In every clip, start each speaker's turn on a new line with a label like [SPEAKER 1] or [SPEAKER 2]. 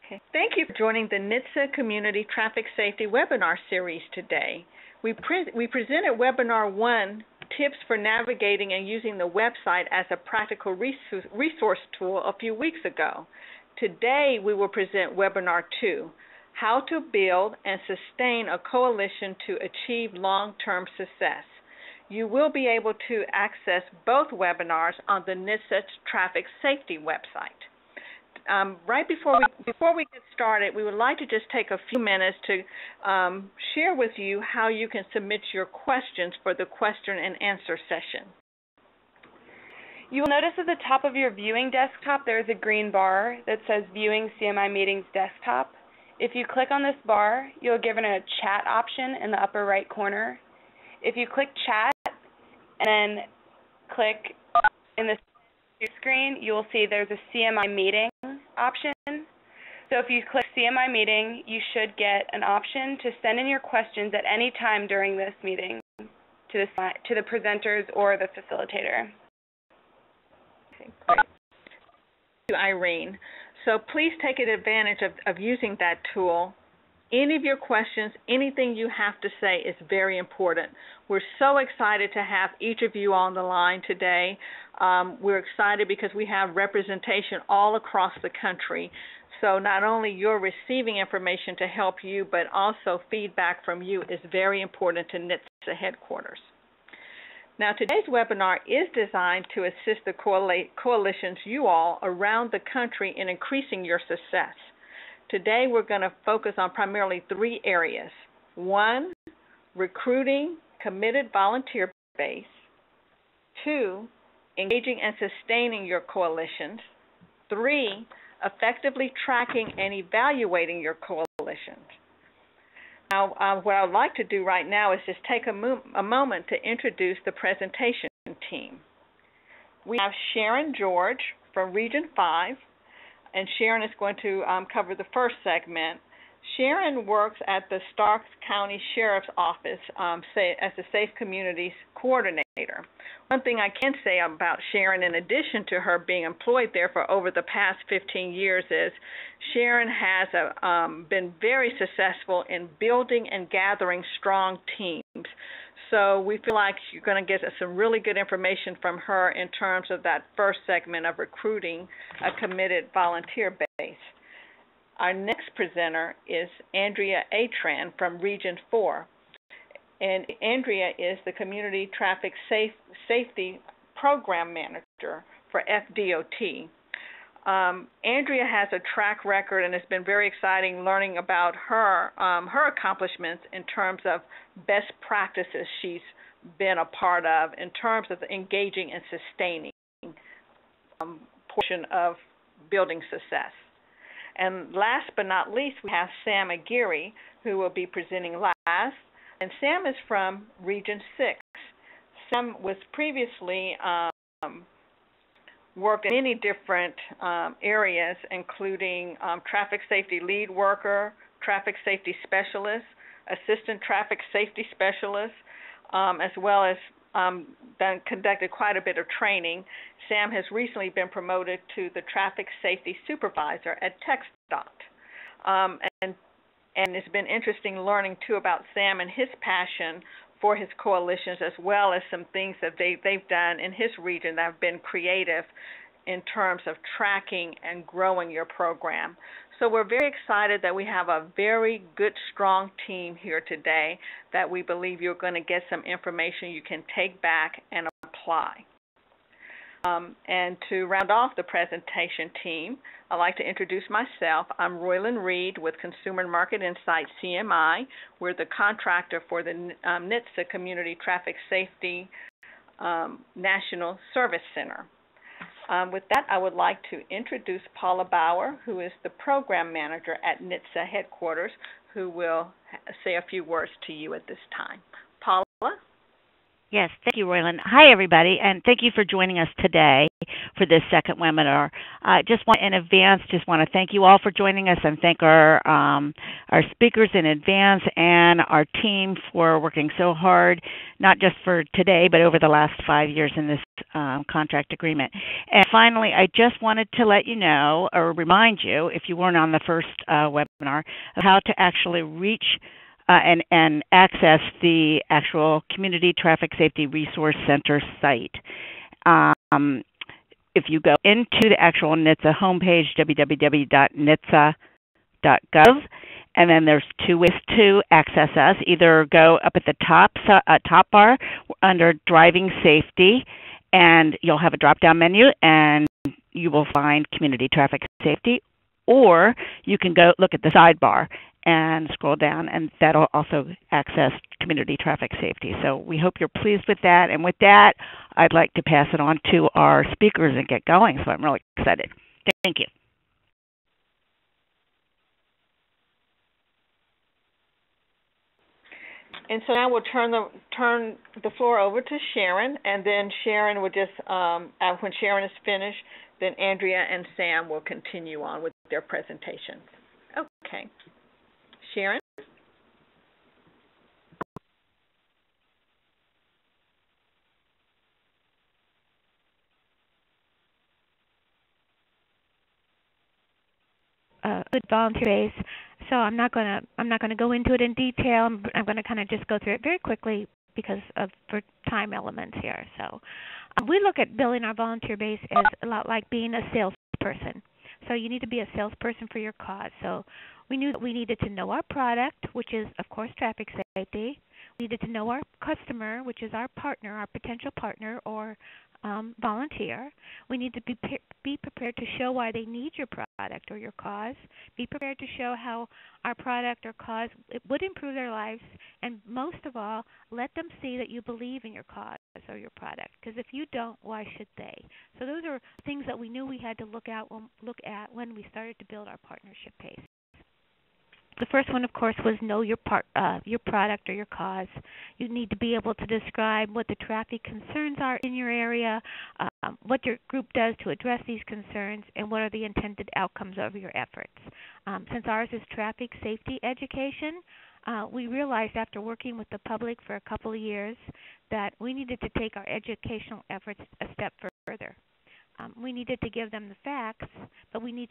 [SPEAKER 1] Okay. Thank you for joining the NHTSA Community Traffic Safety webinar series today. We presented Webinar 1, Tips for Navigating and Using the Website as a Practical Resource Tool, a few weeks ago. Today, we will present Webinar 2, How to Build and Sustain a Coalition to Achieve Long-Term Success. You will be able to access both webinars on the NHTSA Traffic Safety website. Right before we get started, we would like to just take a few minutes to share with you how you can submit your questions for the question and answer session.
[SPEAKER 2] You will notice at the top of your viewing desktop there is a green bar that says Viewing CMI Meetings Desktop. If you click on this bar, you'll be given a chat option in the upper right corner. If you click Chat and then click in the screen, you will see there's a CMI Meeting option. So if you click CMI Meeting, you should get an option to send in your questions at any time during this meeting to the presenters or the facilitator.
[SPEAKER 1] Okay, great. Thank you, Irene. So please take advantage of using that tool. Any of your questions, anything you have to say is very important. We're so excited to have each of you on the line today. We're excited because we have representation all across the country. So not only you're receiving information to help you, but also feedback from you is very important to NHTSA headquarters. Now, today's webinar is designed to assist the coalitions you all around the country in increasing your success. Today, we're going to focus on primarily 3 areas. 1, recruiting committed volunteer base. 2, engaging and sustaining your coalitions. 3, effectively tracking and evaluating your coalitions. Now, what I would like to do right now is just take a moment to introduce the presentation team. We have Sharon George from Region 5, and Sharon is going to cover the first segment. Sharon works at the Starks County Sheriff's Office as the Safe Communities Coordinator. One thing I can say about Sharon, in addition to her being employed there for over the past 15 years, is Sharon has been very successful in building and gathering strong teams. So we feel like you're going to get some really good information from her in terms of that first segment of recruiting a committed volunteer base. Our next presenter is Andrea Atran from Region 4. And Andrea is the Community Traffic Safety Program Manager for FDOT. Andrea has a track record, and it's been very exciting learning about her accomplishments in terms of best practices she's been a part of in terms of engaging and sustaining portion of building success. And last but not least, we have Sam Aguirre, who will be presenting last. And Sam is from Region 6. Sam was previously worked in many different areas, including traffic safety lead worker, traffic safety specialist, assistant traffic safety specialist, as well as conducted quite a bit of training. Sam has recently been promoted to the traffic safety supervisor at TxDOT. And it's been interesting learning, too, about Sam and his passion for his coalitions, as well as some things that they've done in his region that have been creative in terms of tracking and growing your program. So we're very excited that we have a very good, strong team here today that we believe you're going to get some information you can take back and apply. And to round off the presentation team, I'd like to introduce myself. I'm Royland Reed with Consumer and Market Insight, CMI. We're the contractor for the NHTSA Community Traffic Safety National Service Center. With that, I would like to introduce Paula Bauer, who is the Program Manager at NHTSA headquarters, who will say a few words to you at this time. Paula?
[SPEAKER 3] Yes, thank you, Royland. Hi, everybody, and thank you for joining us today for this second webinar. Just want in advance, just want to thank you all for joining us and thank our speakers in advance and our team for working so hard, not just for today, but over the last 5 years in this contract agreement. And finally, I just wanted to let you know or remind you, if you weren't on the first webinar, of how to actually reach and access the actual Community Traffic Safety Resource Center site. If you go into the actual NHTSA homepage, www.nhtsa.gov, and then there's two ways to access us. Either go up at the top bar under Driving Safety, and you'll have a drop-down menu, and you will find Community Traffic Safety, or you can go look at the sidebar and scroll down, and that'll also access Community Traffic Safety. So we hope you're pleased with that. And with that, I'd like to pass it on to our speakers and get going. So I'm really excited. Thank you.
[SPEAKER 1] And so now we'll turn the floor over to Sharon, and then Sharon will just, when Sharon is finished, then Andrea and Sam will continue on with their presentations. Okay. Sharon?
[SPEAKER 4] Good volunteer base, so I'm not going to go into it in detail. I'm going to kind of just go through it very quickly because of for time elements here. So we look at building our volunteer base as a lot like being a salesperson. So you need to be a salesperson for your cause. So we knew that we needed to know our product, which is, of course, traffic safety. We needed to know our customer, which is our partner, our potential partner or volunteer. We need to be prepared to show why they need your product or your cause. Be prepared to show how our product or cause it would improve their lives, and most of all, let them see that you believe in your cause or your product. Because if you don't, why should they? So those are things that we knew we had to look at when we started to build our partnership base. The first one, of course, was know your product or your cause. You need to be able to describe what the traffic concerns are in your area, what your group does to address these concerns, and what are the intended outcomes of your efforts. Since ours is traffic safety education, we realized after working with the public for a couple of years that we needed to take our educational efforts a step further. We needed to give them the facts, but we needed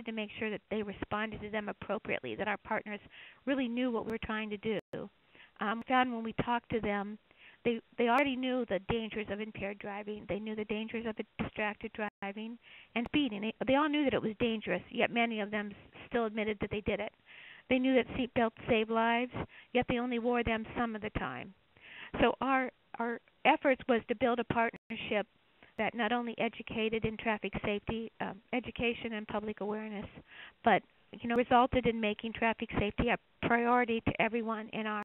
[SPEAKER 4] to make sure that they responded to them appropriately, that our partners really knew what we were trying to do. We found when we talked to them, they already knew the dangers of impaired driving. They knew the dangers of distracted driving and speeding. They all knew that it was dangerous, yet many of them still admitted that they did it. They knew that seatbelts save lives, yet they only wore them some of the time. So our efforts was to build a partnership that not only educated in traffic safety, education and public awareness, but resulted in making traffic safety a priority to everyone in our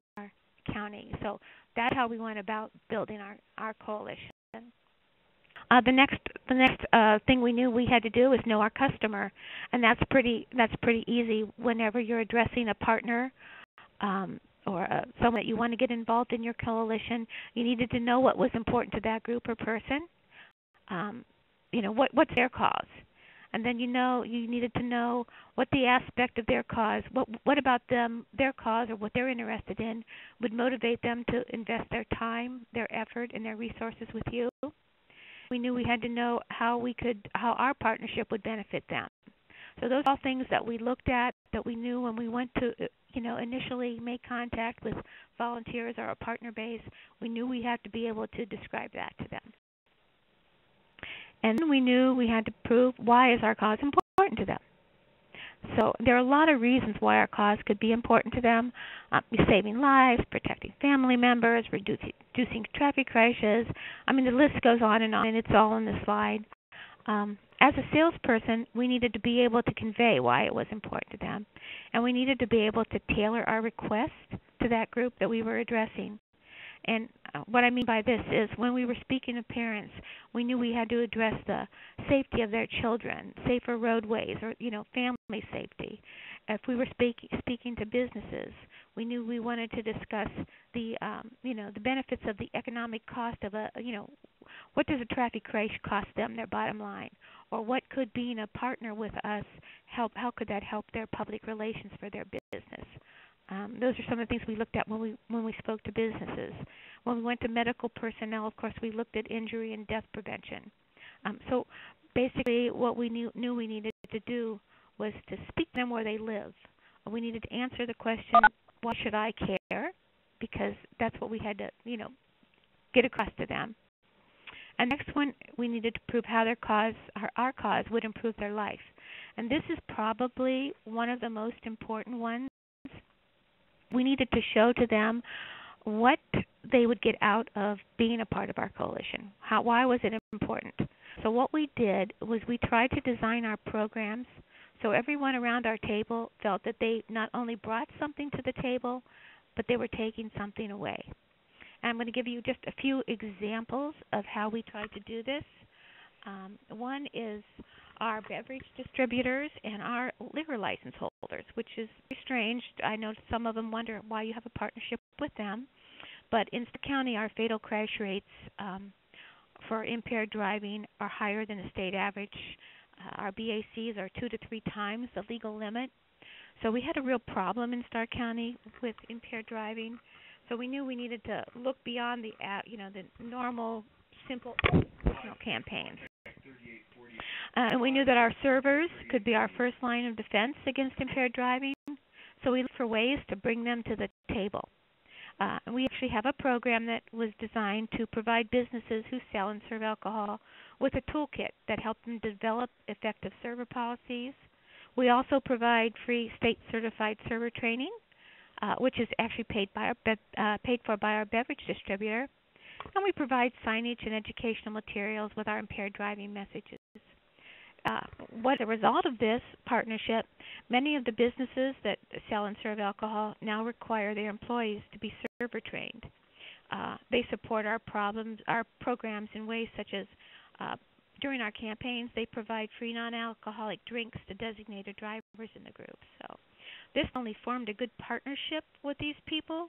[SPEAKER 4] county. So that's how we went about building our coalition. The next thing we knew we had to do was know our customer, and that's pretty easy. Whenever you're addressing a partner or someone that you want to get involved in your coalition, you needed to know what was important to that group or person. What's their cause, and then you needed to know what the aspect of their cause, what about their cause or what they're interested in would motivate them to invest their time, their effort, and their resources with you. We knew we had to know how our partnership would benefit them. So those are all things that we looked at, that we knew when we went to initially make contact with volunteers or a partner base. We knew we had to be able to describe that to them. And we knew we had to prove why is our cause important to them. So there are a lot of reasons why our cause could be important to them. Saving lives, protecting family members, reducing traffic crashes. The list goes on, and it's all on the slide. As a salesperson, we needed to be able to convey why it was important to them. And we needed to be able to tailor our request to that group that we were addressing. And what I mean by this is when we were speaking to parents, we knew we had to address the safety of their children, safer roadways, or family safety. if we were speaking to businesses, we knew we wanted to discuss the the benefits of the economic cost of what does a traffic crash cost them, their bottom line, or what could being a partner with us help? How could that help their public relations for their business? Those are some of the things we looked at when we spoke to businesses. When we went to medical personnel, of course, we looked at injury and death prevention. So basically, what we knew we needed to do was to speak to them where they live. We needed to answer the question, why should I care? Because that's what we had to, get across to them. And next one, we needed to prove how our cause would improve their life. And this is probably one of the most important ones. We needed to show to them what they would get out of being a part of our coalition. Why was it important? So what we did was we tried to design our programs so everyone around our table felt that they not only brought something to the table, but they were taking something away. And I'm going to give you just a few examples of how we tried to do this. One is our beverage distributors and our liquor license holders, which is strange. I know some of them wonder why you have a partnership with them. But in Stark County, our fatal crash rates for impaired driving are higher than the state average. Our BACs are 2 to 3 times the legal limit. So we had a real problem in Stark County with impaired driving. So we knew we needed to look beyond the normal, simple educational campaigns. And we knew that our servers could be our first line of defense against impaired driving. So we looked for ways to bring them to the table. And we actually have a program that was designed to provide businesses who sell and serve alcohol with a toolkit that helps them develop effective server policies. We also provide free state-certified server training, which is actually paid for by our beverage distributor. And we provide signage and educational materials with our impaired driving messages. What a result of this partnership, many of the businesses that sell and serve alcohol now require their employees to be server trained. They support our programs in ways such as during our campaigns, they provide free non-alcoholic drinks to designated drivers in the group. So this only formed a good partnership with these people,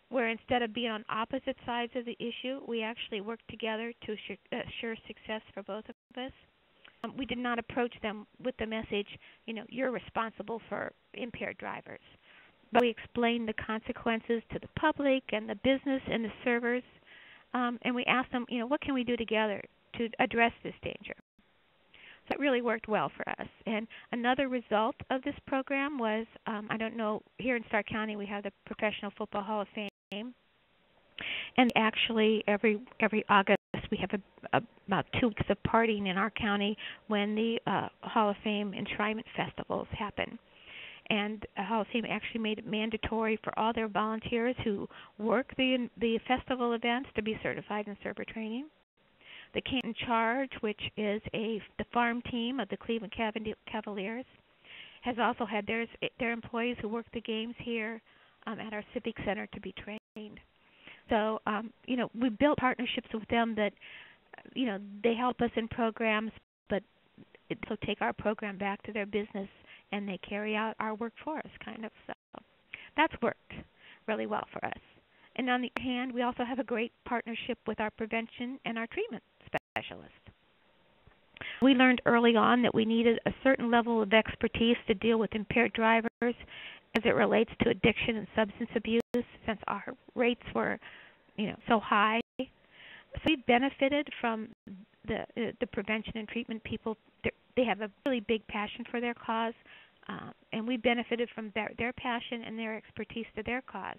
[SPEAKER 4] where instead of being on opposite sides of the issue, we actually worked together to assure success for both of us. We did not approach them with the message, you're responsible for impaired drivers. But we explained the consequences to the public and the business and the servers, and we asked them, what can we do together to address this danger? So it really worked well for us. And another result of this program was, I don't know, here in Stark County we have the Professional Football Hall of Fame, and actually every August we have about 2 weeks of partying in our county when the Hall of Fame enshrinement festivals happen. And the Hall of Fame actually made it mandatory for all their volunteers who work the festival events to be certified in server training. The Canton Charge, which is the farm team of the Cleveland Cavaliers, has also had their employees who work the games here at our Civic Center to be trained. So, we built partnerships with them that, they help us in programs, but also take our program back to their business and they carry out our work for us, kind of. So that's worked really well for us. And on the other hand, we also have a great partnership with our prevention and our treatment specialists. We learned early on that we needed a certain level of expertise to deal with impaired drivers as it relates to addiction and substance abuse, since our rates were, so high. So we benefited from the prevention and treatment people. They have a really big passion for their cause, and we benefited from their passion and their expertise to their cause.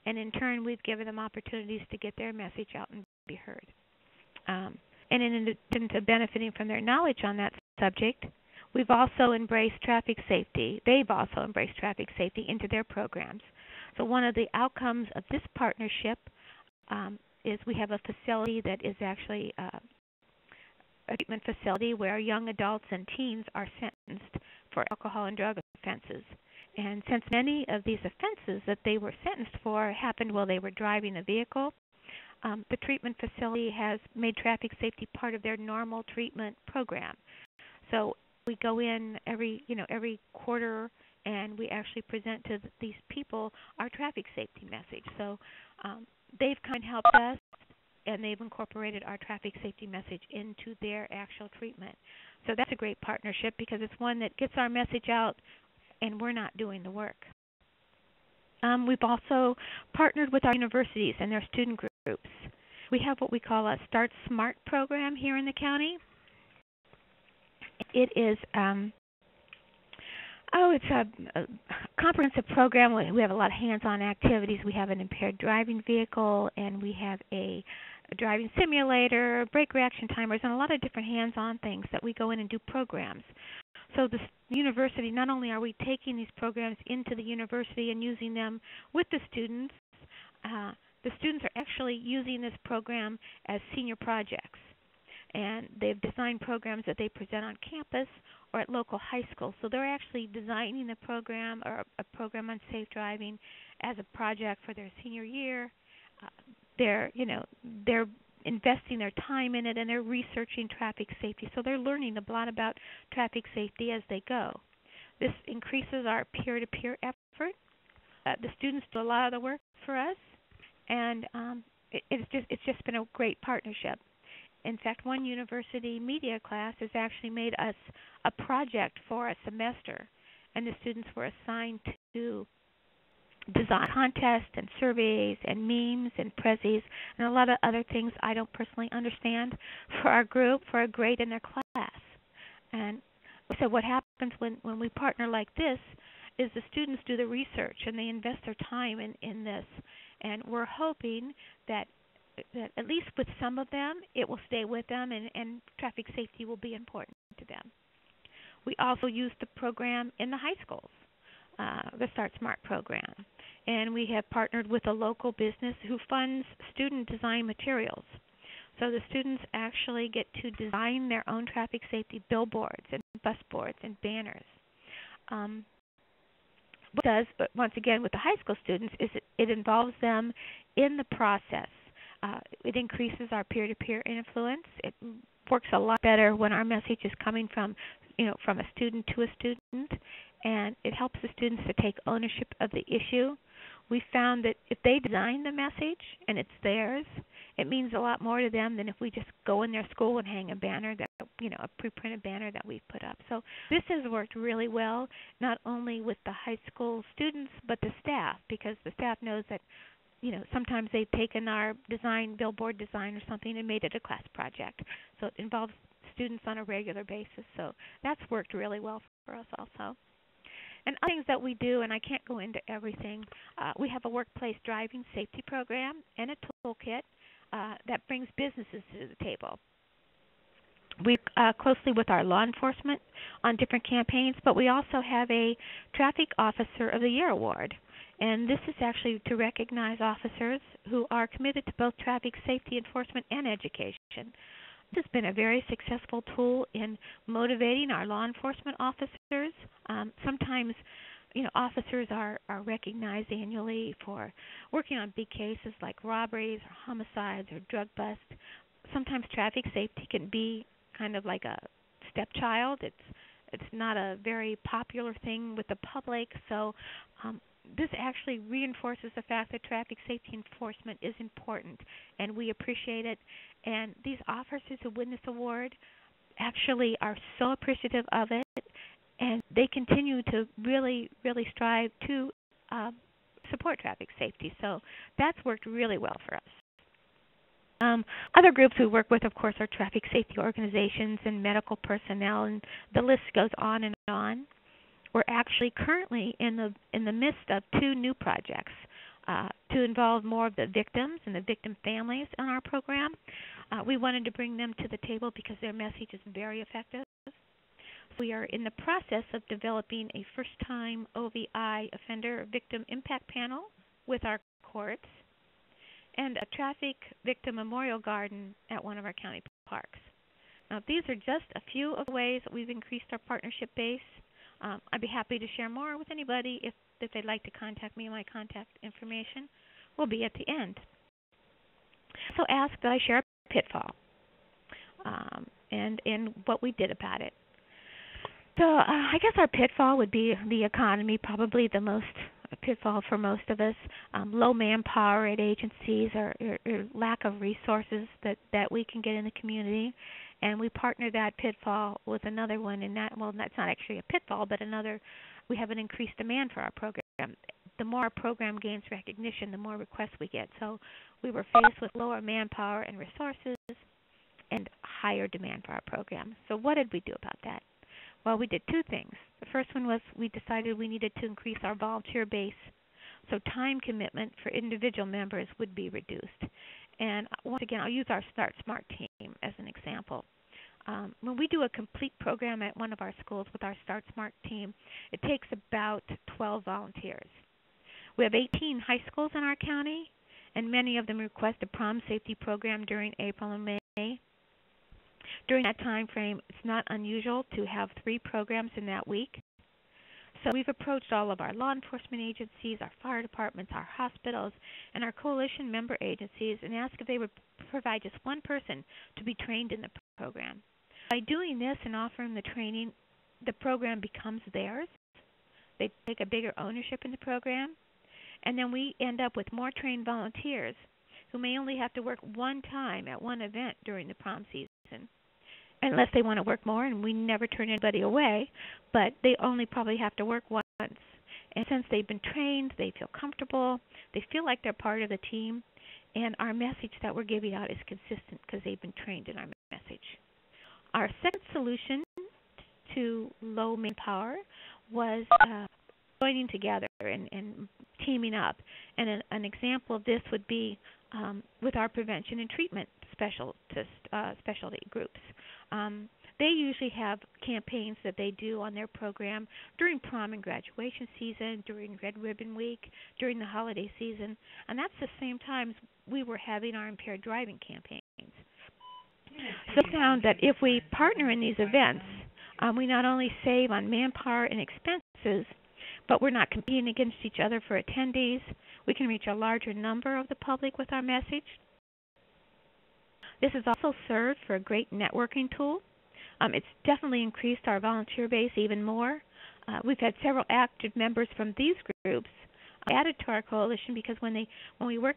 [SPEAKER 4] And in turn, we've given them opportunities to get their message out and be heard. And in addition to benefiting from their knowledge on that subject, we've also embraced traffic safety. They've also embraced traffic safety into their programs. So one of the outcomes of this partnership is we have a facility that is actually a treatment facility where young adults and teens are sentenced for alcohol and drug offenses. And since many of these offenses that they were sentenced for happened while they were driving a vehicle, the treatment facility has made traffic safety part of their normal treatment program. So we go in every quarter and we actually present to these people our traffic safety message. So they've kind of helped us, and they've incorporated our traffic safety message into their actual treatment. So that's a great partnership because it's one that gets our message out and we're not doing the work. We've also partnered with our universities and their student groups. We have what we call a Start Smart program here in the county. It is it's a comprehensive program. We have a lot of hands-on activities. We have an impaired driving vehicle, and we have a driving simulator, brake reaction timers, and a lot of different hands-on things that we go in and do programs. So the university, not only are we taking these programs into the university and using them with the students are actually using this program as senior projects. And they've designed programs that they present on campus or at local high schools. So they're actually designing a program or a program on safe driving as a project for their senior year. They're investing their time in it, and they're researching traffic safety. So they're learning a lot about traffic safety as they go. This increases our peer-to-peer effort. The students do a lot of the work for us, and it's just been a great partnership. In fact, one university media class has actually made us a project for a semester, and the students were assigned to design contests and surveys and memes and prezzies and a lot of other things I don't personally understand for our group for a grade in their class. And so what happens when we partner like this is the students do the research and they invest their time in this. And we're hoping that at least with some of them, it will stay with them and traffic safety will be important to them. We also use the program in the high schools, the Start Smart program. And we have partnered with a local business who funds student design materials. So the students actually get to design their own traffic safety billboards and bus boards and banners. What it does, but once again with the high school students, is it involves them in the process. It increases our peer-to-peer influence. It works a lot better when our message is coming from a student to a student, and it helps the students to take ownership of the issue. We found that if they design the message and it's theirs, it means a lot more to them than if we just go in their school and hang a banner that a pre-printed banner that we've put up. So this has worked really well, not only with the high school students but the staff, because the staff knows that sometimes they've taken our billboard design or something and made it a class project. So it involves students on a regular basis. So that's worked really well for us also. And other things that we do, and I can't go into everything, we have a workplace driving safety program and a toolkit that brings businesses to the table. We work closely with our law enforcement on different campaigns, but we also have a Traffic Officer of the Year award. And this is actually to recognize officers who are committed to both traffic safety enforcement and education. This has been a very successful tool in motivating our law enforcement officers. Sometimes, officers are recognized annually for working on big cases like robberies or homicides or drug bust. Sometimes traffic safety can be kind of like a stepchild. It's not a very popular thing with the public, so this actually reinforces the fact that traffic safety enforcement is important, and we appreciate it. And these officers who win this award actually are so appreciative of it, and they continue to really, really strive to support traffic safety. So that's worked really well for us. Other groups we work with, of course, are traffic safety organizations and medical personnel, and the list goes on and on. We're actually currently in the midst of 2 new projects to involve more of the victims and the victim families in our program. We wanted to bring them to the table because their message is very effective. We are in the process of developing a first-time OVI offender victim impact panel with our courts and a traffic victim memorial garden at one of our county parks. Now, these are just a few of the ways that we've increased our partnership base. I'd be happy to share more with anybody if they'd like to contact me. My contact information will be at the end. So ask that I share a pitfall and what we did about it. So I guess our pitfall would be the economy, probably the most pitfall for most of us. Low manpower at agencies or lack of resources that we can get in the community. And we partner that pitfall with another one, and that's not actually a pitfall, but we have an increased demand for our program. The more our program gains recognition, the more requests we get. So we were faced with lower manpower and resources and higher demand for our program. So what did we do about that? Well, we did two things. The first one was we decided we needed to increase our volunteer base, so time commitment for individual members would be reduced. And once again, I'll use our Start Smart team as an example. When we do a complete program at one of our schools with our Start Smart team, it takes about 12 volunteers. We have 18 high schools in our county, and many of them request a prom safety program during April and May. During that time frame, it's not unusual to have 3 programs in that week. So we've approached all of our law enforcement agencies, our fire departments, our hospitals, and our coalition member agencies and asked if they would provide just one person to be trained in the program. By doing this and offering the training, the program becomes theirs. They take a bigger ownership in the program, and then we end up with more trained volunteers who may only have to work one time at one event during the prom season, unless they want to work more, and we never turn anybody away, but they only probably have to work once. And since they've been trained, they feel comfortable, they feel like they're part of the team, and our message that we're giving out is consistent because they've been trained in our message. Our second solution to low manpower was joining together and teaming up. And an example of this would be with our prevention and treatment specialty groups. They usually have campaigns that they do on their program during prom and graduation season, during Red Ribbon Week, during the holiday season, and that's the same times we were having our impaired driving campaigns. So we found that if we partner in these events, we not only save on manpower and expenses, but we're not competing against each other for attendees. We can reach a larger number of the public with our message. This has also served for a great networking tool. It's definitely increased our volunteer base even more. We've had several active members from these groups added to our coalition because when we work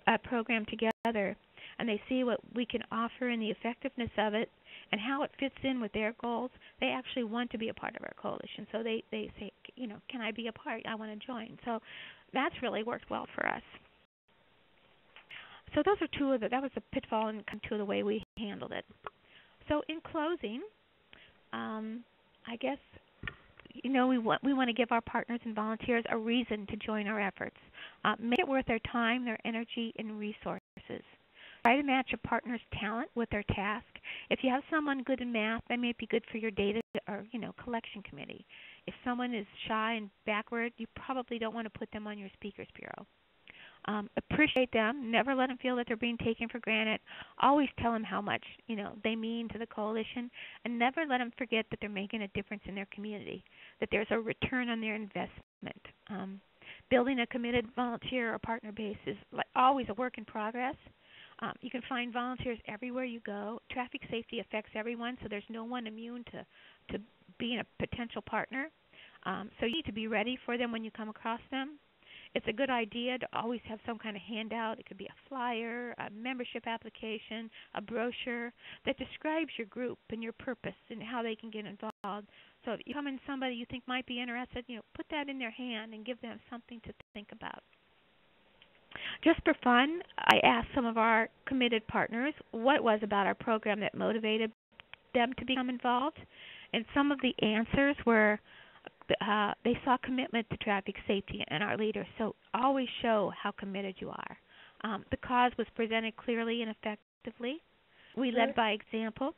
[SPEAKER 4] a program together and they see what we can offer and the effectiveness of it and how it fits in with their goals, they actually want to be a part of our coalition. So they say, can I be a part? I want to join. So that's really worked well for us. So those are that was a pitfall and two of the way we handled it. So in closing, I guess we want to give our partners and volunteers a reason to join our efforts. Make it worth their time, their energy, and resources. Try to match a partner's talent with their task. If you have someone good in math, they may be good for your data or collection committee. If someone is shy and backward, you probably don't want to put them on your speakers bureau. Appreciate them. Never let them feel that they're being taken for granted. Always tell them how much they mean to the coalition, and never let them forget that they're making a difference in their community, that there's a return on their investment. Building a committed volunteer or partner base is always a work in progress. You can find volunteers everywhere you go. Traffic safety affects everyone, so there's no one immune to being a potential partner. So you need to be ready for them when you come across them. It's a good idea to always have some kind of handout. It could be a flyer, a membership application, a brochure that describes your group and your purpose and how they can get involved. So if you come in somebody you think might be interested, put that in their hand and give them something to think about. Just for fun, I asked some of our committed partners what it was about our program that motivated them to become involved, and some of the answers were they saw commitment to traffic safety in our leaders, so always show how committed you are. The cause was presented clearly and effectively. We led by example.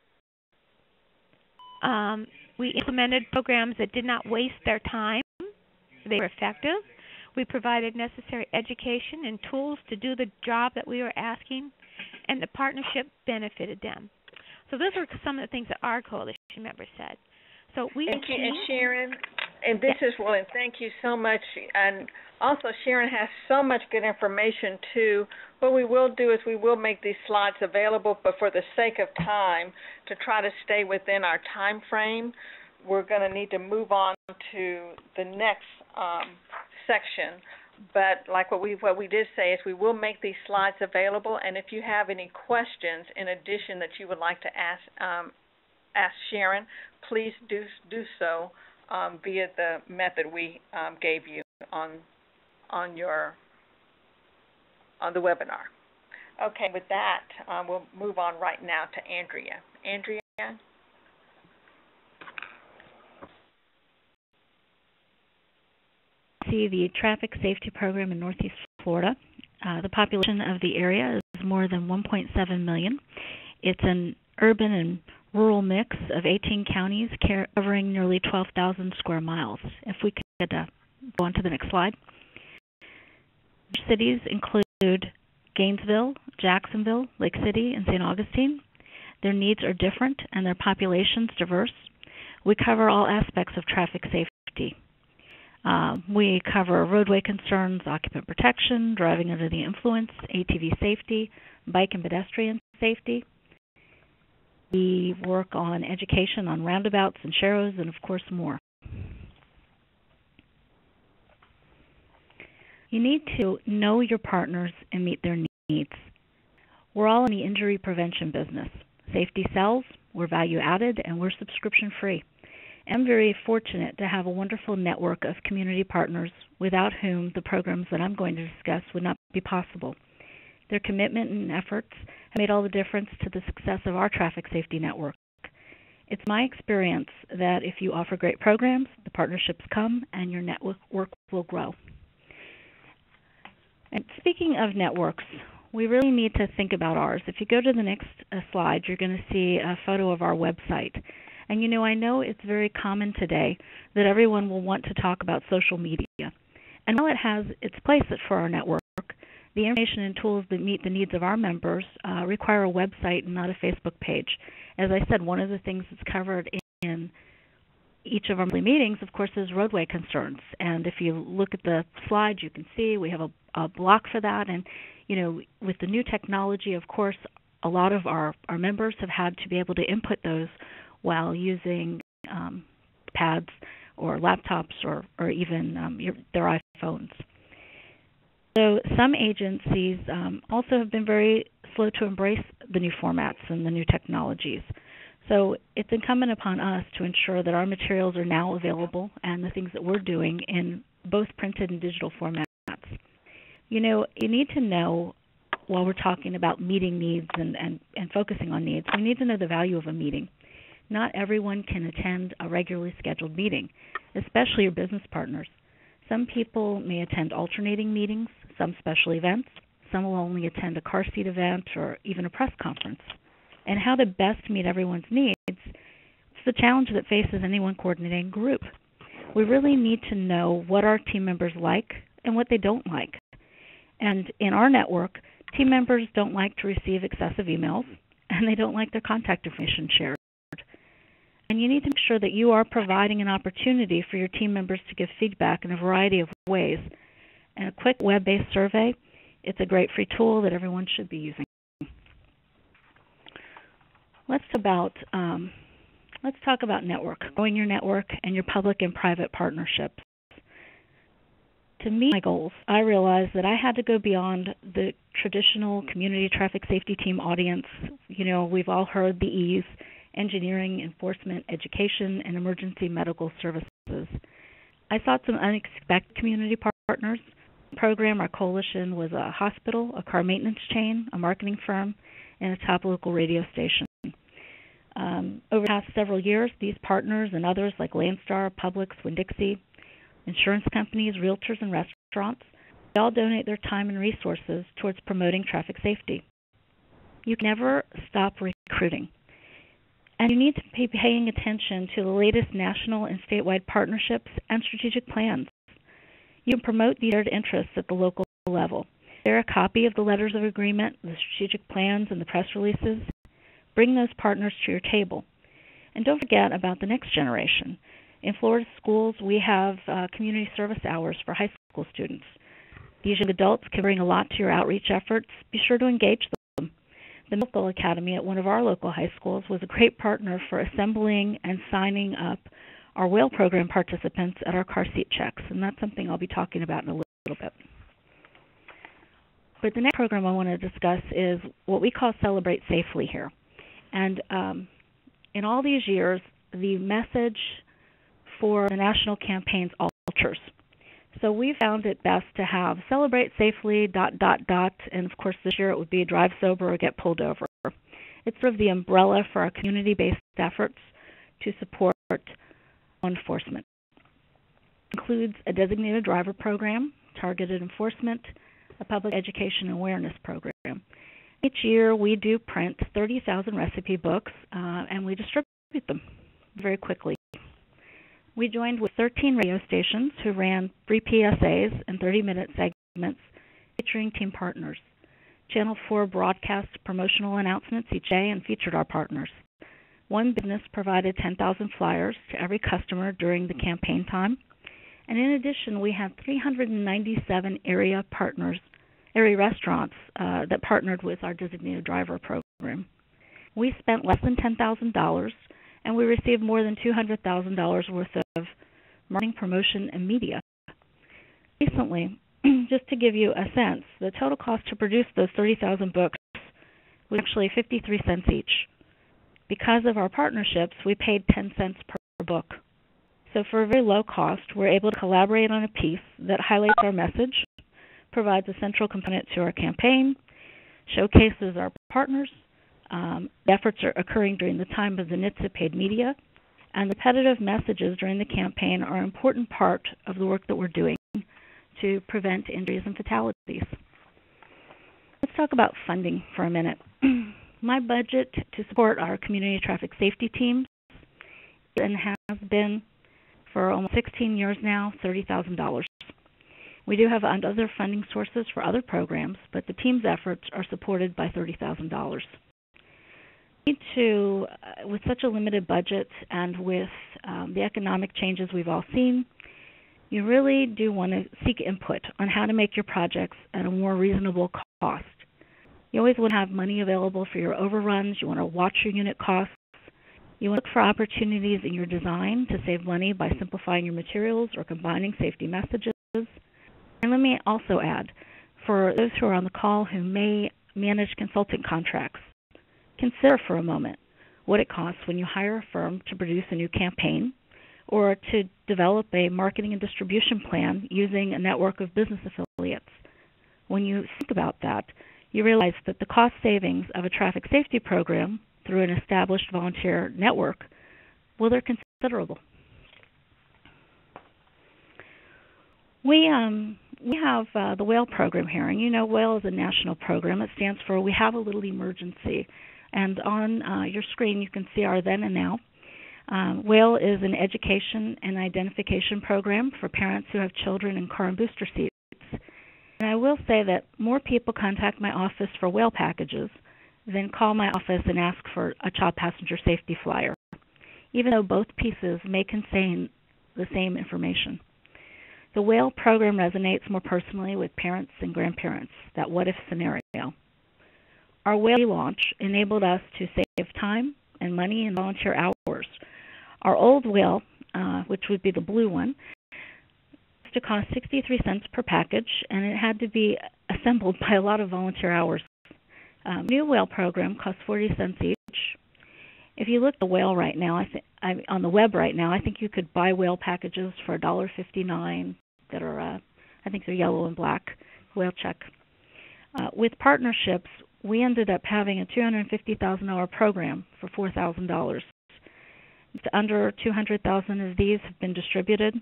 [SPEAKER 4] We implemented programs that did not waste their time. They were effective. We provided necessary education and tools to do the job that we were asking, and the partnership benefited them. So those are some of the things that our coalition members said. So we
[SPEAKER 1] thank you, and Sharon. And this is William. Thank you so much. And also, Sharon has so much good information, too. What we will do is we will make these slides available, but for the sake of time, to try to stay within our time frame. we're going to need to move on to the next section. But like what we did say is we will make these slides available, and if you have any questions in addition that you would like to ask Sharon, please do so via the method we gave you on the webinar. Okay, with that, we'll move on right now to Andrea. Andrea?
[SPEAKER 3] See the traffic safety program in Northeast Florida. The population of the area is more than 1.7 million. It's an urban and rural mix of 18 counties covering nearly 12,000 square miles. If we could go on to the next slide. Cities include Gainesville, Jacksonville, Lake City, and St. Augustine. Their needs are different and their populations diverse. We cover all aspects of traffic safety. We cover roadway concerns, occupant protection, driving under the influence, ATV safety, bike and pedestrian safety. We work on education on roundabouts and sharrows, and of course more. You need to know your partners and meet their needs. We're all in the injury prevention business. Safety sells, we're value added, and we're subscription free. I'm very fortunate to have a wonderful network of community partners without whom the programs that I'm going to discuss would not be possible. Their commitment and efforts have made all the difference to the success of our traffic safety network. It's my experience that if you offer great programs, the partnerships come and your network will grow. And speaking of networks, we really need to think about ours. If you go to the next slide, you're going to see a photo of our website. And I know it's very common today that everyone will want to talk about social media. And while it has its place for our network, the information and tools that meet the needs of our members require a website and not a Facebook page. As I said, one of the things that's covered in each of our monthly meetings, of course, is roadway concerns. And if you look at the slide, you can see we have a block for that. And, with the new technology, of course, a lot of our members have had to be able to input those while using pads or laptops or even their iPhones. So some agencies also have been very slow to embrace the new formats and the new technologies. So it's incumbent upon us to ensure that our materials are now available and the things that we're doing in both printed and digital formats. You need to know, while we're talking about meeting needs and focusing on needs, we need to know the value of a meeting. Not everyone can attend a regularly scheduled meeting, especially your business partners. Some people may attend alternating meetings, some special events. Some will only attend a car seat event or even a press conference. And how to best meet everyone's needs is the challenge that faces any one coordinating group. We really need to know what our team members like and what they don't like. And in our network, team members don't like to receive excessive emails, and they don't like their contact information shared. And you need to make sure that you are providing an opportunity for your team members to give feedback in a variety of ways. And a quick web-based survey, it's a great free tool that everyone should be using. Let's talk about network, growing your network and your public and private partnerships. To meet my goals, I realized that I had to go beyond the traditional community traffic safety team audience. We've all heard the E's: engineering, enforcement, education, and emergency medical services. I sought some unexpected community partners. The program, our coalition, was a hospital, a car maintenance chain, a marketing firm, and a top local radio station. Over the past several years, these partners and others like Landstar, Publix, Winn-Dixie, insurance companies, realtors, and restaurants, they all donate their time and resources towards promoting traffic safety. You can never stop recruiting. And you need to be paying attention to the latest national and statewide partnerships and strategic plans. You can promote these shared interests at the local level. Share a copy of the letters of agreement, the strategic plans, and the press releases. Bring those partners to your table. And don't forget about the next generation. In Florida schools, we have community service hours for high school students. These young adults can bring a lot to your outreach efforts. Be sure to engage them. The Medical Academy at one of our local high schools was a great partner for assembling and signing up our whale program participants at our car seat checks, and that's something I'll be talking about in a little bit. But the next program I want to discuss is what we call Celebrate Safely here. And in all these years, the message for the national campaigns alters. So we found it best to have Celebrate Safely, ... and of course this year it would be Drive Sober or Get Pulled Over. It's sort of the umbrella for our community-based efforts to support law enforcement. It includes a designated driver program, targeted enforcement, a public education and awareness program. Each year we do print 30,000 recipe books and we distribute them very quickly. We joined with 13 radio stations who ran 3 PSAs and 30-minute segments featuring team partners. Channel 4 broadcast promotional announcements each day and featured our partners. One business provided 10,000 flyers to every customer during the campaign time. And in addition, we had 397 area restaurants that partnered with our designated driver program. We spent less than $10,000, and we received more than $200,000 worth of marketing, promotion, and media. Recently, just to give you a sense, the total cost to produce those 30,000 books was actually 53 cents each. Because of our partnerships, we paid 10 cents per book. So for a very low cost, we're able to collaborate on a piece that highlights our message, provides a central component to our campaign, showcases our partners. The efforts are occurring during the time of the NHTSA paid media, and the repetitive messages during the campaign are an important part of the work that we're doing to prevent injuries and fatalities. Let's talk about funding for a minute. My budget to support our community traffic safety teams and has been for almost 16 years now, $30,000. We do have other funding sources for other programs, but the team's efforts are supported by $30,000. With such a limited budget and with the economic changes we've all seen, you really do want to seek input on how to make your projects at a more reasonable cost. You always want to have money available for your overruns. You want to watch your unit costs. You want to look for opportunities in your design to save money by simplifying your materials or combining safety messages. And let me also add, for those who are on the call who may manage consulting contracts, consider for a moment what it costs when you hire a firm to produce a new campaign or to develop a marketing and distribution plan using a network of business affiliates. When you think about that, you realize that the cost savings of a traffic safety program through an established volunteer network, well, they're considerable. We have the WHALE program here, and you know WHALE is a national program. It stands for We Have a Little Emergency. And on your screen you can see our then and now. WHALE is an education and identification program for parents who have children in car and booster seats. And I will say that more people contact my office for WHALE packages than call my office and ask for a child passenger safety flyer, even though both pieces may contain the same information. The WHALE program resonates more personally with parents and grandparents, that what-if scenario. Our WHALE launch enabled us to save time and money and volunteer hours. Our old WHALE, which would be the blue one, used to cost 63 cents per package, and it had to be assembled by a lot of volunteer hours. New WHALE program costs 40 cents each. If you look at the WHALE right now, on the web right now, I think you could buy WHALE packages for $1.59 that are, I think they're yellow and black, WHALE check. With partnerships, we ended up having a $250,000 program for $4,000. Under 200,000 of these have been distributed.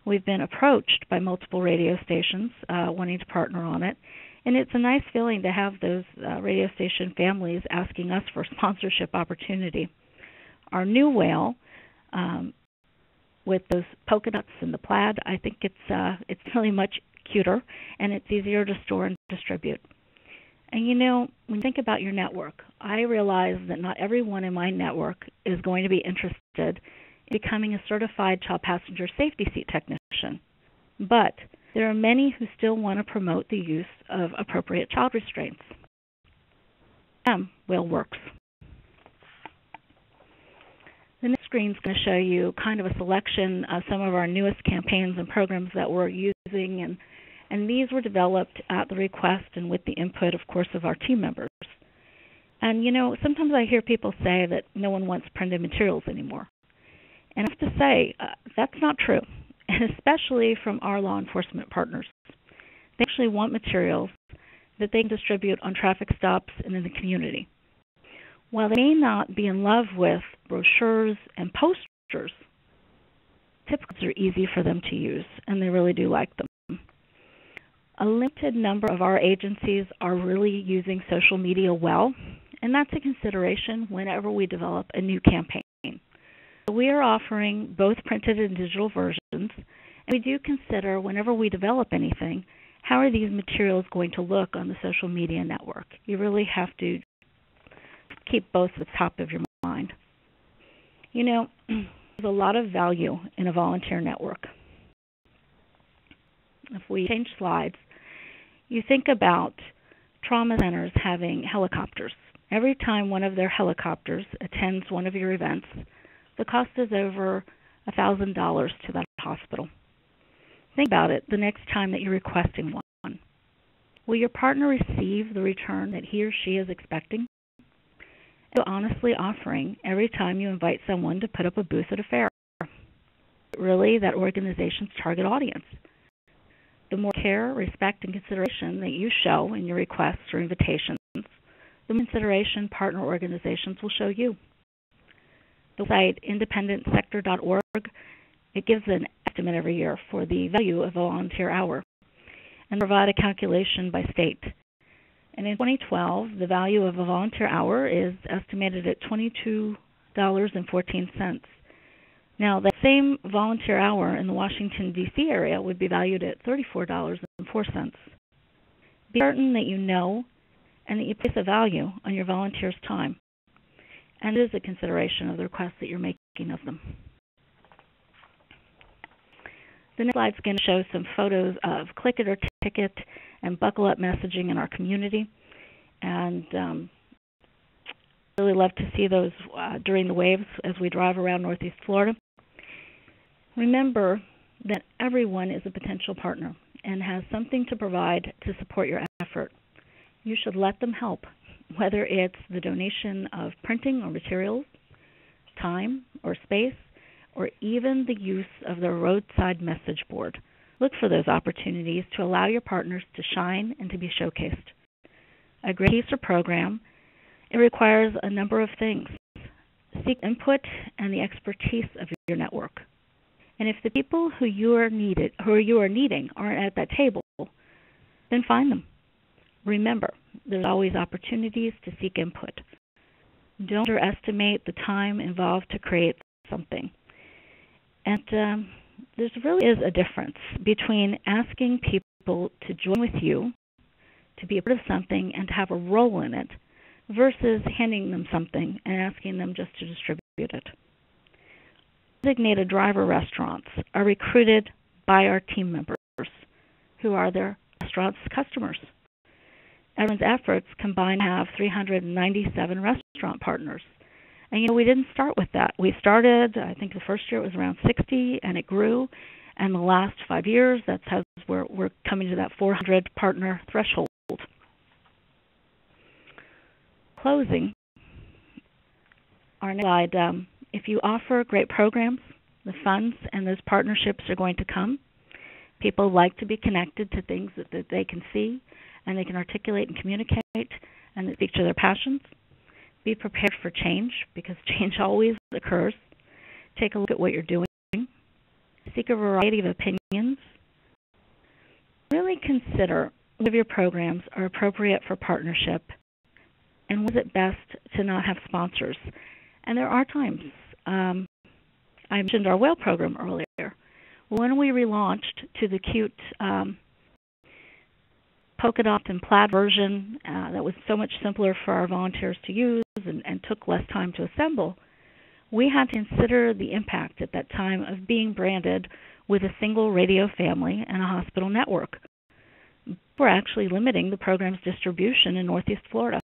[SPEAKER 3] We've been approached by multiple radio stations wanting to partner on it. And it's a nice feeling to have those radio station families asking us for sponsorship opportunity. Our new WHALE, with those polka dots and the plaid, I think it's really much cuter, and it's easier to store and distribute. And you know, when you think about your network, I realize that not everyone in my network is going to be interested in becoming a certified child passenger safety seat technician. But there are many who still want to promote the use of appropriate child restraints. WHALE works. The next screen is going to show you kind of a selection of some of our newest campaigns and programs that we're using, and these were developed at the request and with the input, of course, of our team members. And, sometimes I hear people say that no one wants printed materials anymore. And I have to say, that's not true, and especially from our law enforcement partners. They actually want materials that they can distribute on traffic stops and in the community. While they may not be in love with brochures and posters, typically are easy for them to use, and they really do like them. A limited number of our agencies are really using social media well, and that's a consideration whenever we develop a new campaign. We are offering both printed and digital versions, and we do consider whenever we develop anything, how are these materials going to look on the social media network? You really have to keep both at the top of your mind. There's a lot of value in a volunteer network. If we change slides, you think about trauma centers having helicopters. Every time one of their helicopters attends one of your events, the cost is over $1,000 to that hospital. Think about it the next time that you're requesting one. Will your partner receive the return that he or she is expecting? You're honestly offering every time you invite someone to put up a booth at a fair. Really, that organization's target audience. The more care, respect, and consideration that you show in your requests or invitations, the more consideration partner organizations will show you. The website independentsector.org, it gives an estimate every year for the value of a volunteer hour and provide a calculation by state. And in 2012, the value of a volunteer hour is estimated at $22.14. Now, that same volunteer hour in the Washington, D.C. area would be valued at $34.04. Be certain that you know and that you place a value on your volunteers' time. And it is a consideration of the requests that you're making of them. The next slide is going to show some photos of click it or ticket and buckle up messaging in our community. And really love to see those during the waves as we drive around Northeast Florida. Remember that everyone is a potential partner and has something to provide to support your effort. You should let them help, whether it's the donation of printing or materials, time or space, or even the use of the roadside message board. Look for those opportunities to allow your partners to shine and to be showcased. A great piece or program, it requires a number of things. Seek input and the expertise of your network. And if the people who you are needing aren't at that table, then find them. Remember, there's always opportunities to seek input. Don't underestimate the time involved to create something. And there really is a difference between asking people to join with you, to be a part of something and to have a role in it, versus handing them something and asking them just to distribute it. Designated driver restaurants are recruited by our team members, who are their restaurant's customers. Everyone's efforts combine to have 397 restaurant partners. And we didn't start with that. We started, I think the first year it was around 60, and it grew. And the last 5 years, that's how we're coming to that 400 partner threshold. Closing, our next slide. If you offer great programs, the funds and those partnerships are going to come. People like to be connected to things that they can see and they can articulate and communicate and that speak to their passions. Be prepared for change, because change always occurs. Take a look at what you're doing. Seek a variety of opinions. Really consider which of your programs are appropriate for partnership and was it best to not have sponsors. And there are times. I mentioned our whale program earlier. When we relaunched to the cute polka dot and plaid version that was so much simpler for our volunteers to use and took less time to assemble, we had to consider the impact at that time of being branded with a single radio family and a hospital network. We're actually limiting the program's distribution in Northeast Florida.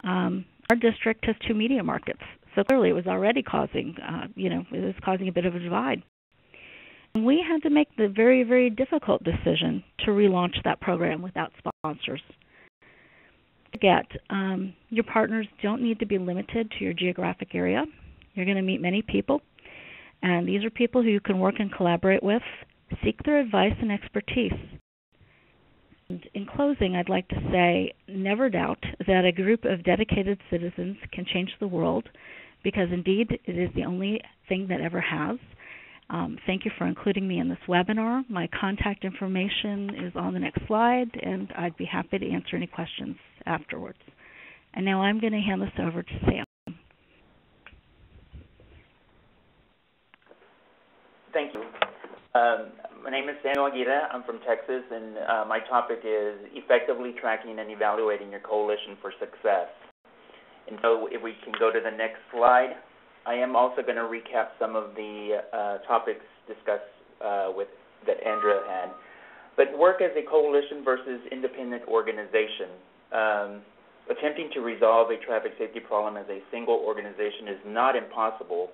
[SPEAKER 3] Our district has 2 media markets, So clearly it was already causing, it was causing a bit of a divide. And we had to make the very, very difficult decision to relaunch that program without sponsors. Forget, your partners don't need to be limited to your geographic area. You're going to meet many people, and these are people who you can work and collaborate with. Seek their advice and expertise. And in closing, I'd like to say, never doubt that a group of dedicated citizens can change the world, because indeed it is the only thing that ever has. Thank you for including me in this webinar. My contact information is on the next slide, and I'd be happy to answer any questions afterwards. And now I'm going to hand this over to Sam.
[SPEAKER 5] Thank you. My name is Samuel Aguirre. I'm from Texas, and my topic is effectively tracking and evaluating your coalition for success. And so if we can go to the next slide, I am also going to recap some of the topics discussed that Andrea had. But work as a coalition versus independent organization. Attempting to resolve a traffic safety problem as a single organization is not impossible.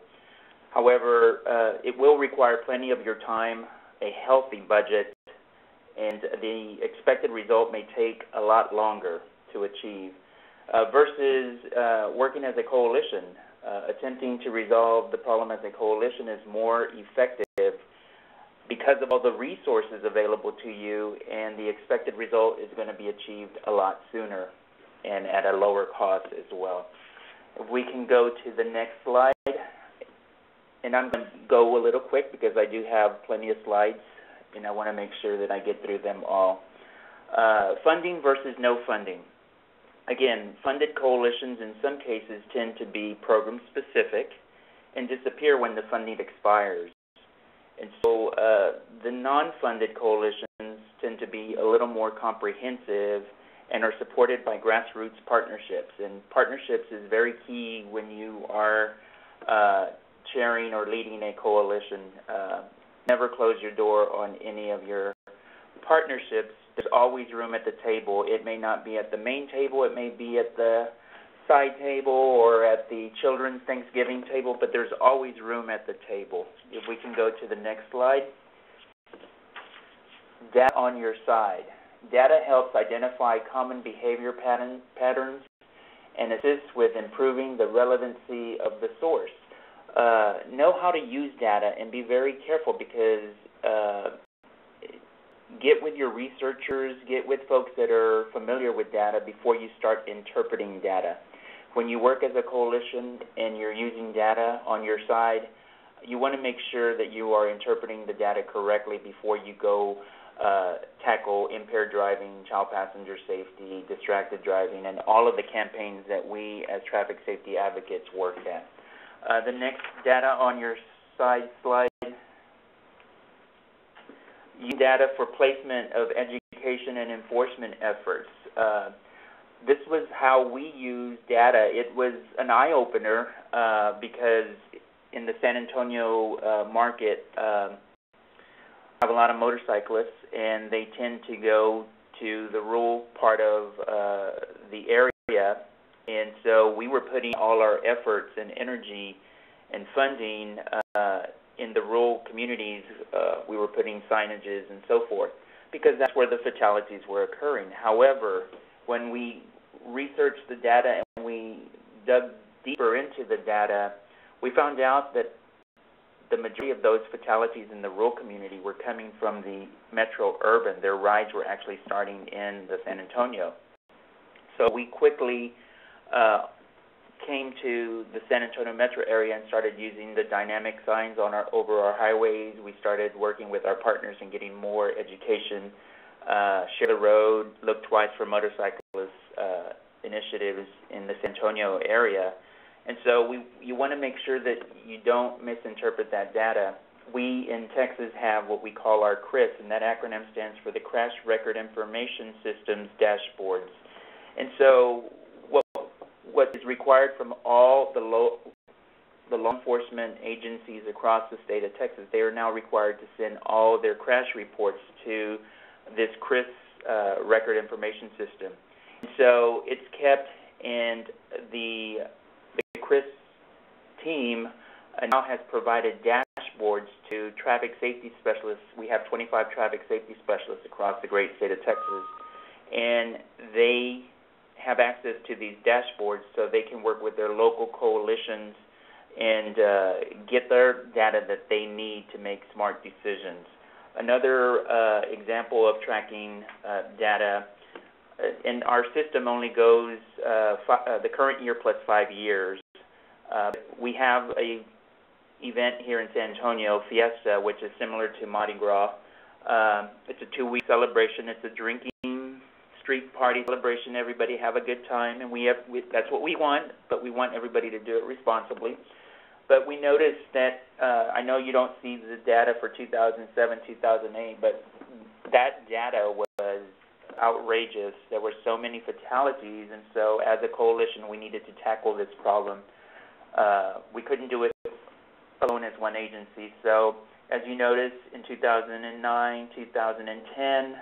[SPEAKER 5] However, it will require plenty of your time, a healthy budget, and the expected result may take a lot longer to achieve. Versus working as a coalition. Attempting to resolve the problem as a coalition is more effective because of all the resources available to you, and the expected result is going to be achieved a lot sooner and at a lower cost as well. If we can go to the next slide, and I'm going to go a little quick because I do have plenty of slides, and I want to make sure that I get through them all. Funding versus no funding. Again, funded coalitions in some cases tend to be program-specific and disappear when the funding expires. And so the non-funded coalitions tend to be a little more comprehensive and are supported by grassroots partnerships. And partnerships is very key when you are chairing or leading a coalition. Never close your door on any of your partnerships. There's always room at the table. It may not be at the main table. It may be at the side table or at the children's Thanksgiving table, but there's always room at the table. If we can go to the next slide. Data on your side. Data helps identify common behavior patterns and assists with improving the relevancy of the source. Know how to use data and be very careful because get with your researchers, get with folks that are familiar with data before you start interpreting data. When you work as a coalition and you're using data on your side, you want to make sure that you are interpreting the data correctly before you go tackle impaired driving, child passenger safety, distracted driving, and all of the campaigns that we as traffic safety advocates work at. The next data on your side slide. Use data for placement of education and enforcement efforts. This was how we use data. It was an eye-opener because in the San Antonio market, I have a lot of motorcyclists, and they tend to go to the rural part of the area, and so we were putting all our efforts and energy and funding in the rural communities. We were putting signages and so forth because that's where the fatalities were occurring. However, when we researched the data and we dug deeper into the data, we found out that the majority of those fatalities in the rural community were coming from the metro urban. Their rides were actually starting in the San Antonio. So we quickly came to the San Antonio metro area and started using the dynamic signs on over our highways. We started working with our partners and getting more education, share the road, look twice for motorcyclists initiatives in the San Antonio area. And so you want to make sure that you don't misinterpret that data. We in Texas have what we call our CRIS, and that acronym stands for the Crash Record Information Systems Dashboards. And so what is required from all the law enforcement agencies across the state of Texas, they are now required to send all their crash reports to this CRIS record information system. And so it's kept, and the CRIS team now has provided dashboards to traffic safety specialists. We have 25 traffic safety specialists across the great state of Texas, and they have access to these dashboards so they can work with their local coalitions and get their data that they need to make smart decisions. Another example of tracking data, and our system only goes the current year plus 5 years. We have a event here in San Antonio, Fiesta, which is similar to Mardi Gras. It's a 2-week celebration. It's a drinking street party celebration. Everybody have a good time, and that's what we want, but we want everybody to do it responsibly. But we noticed that, I know you don't see the data for 2007, 2008, but that data was outrageous. There were so many fatalities, and so as a coalition, we needed to tackle this problem. We couldn't do it alone as one agency. So as you notice, in 2009, 2010,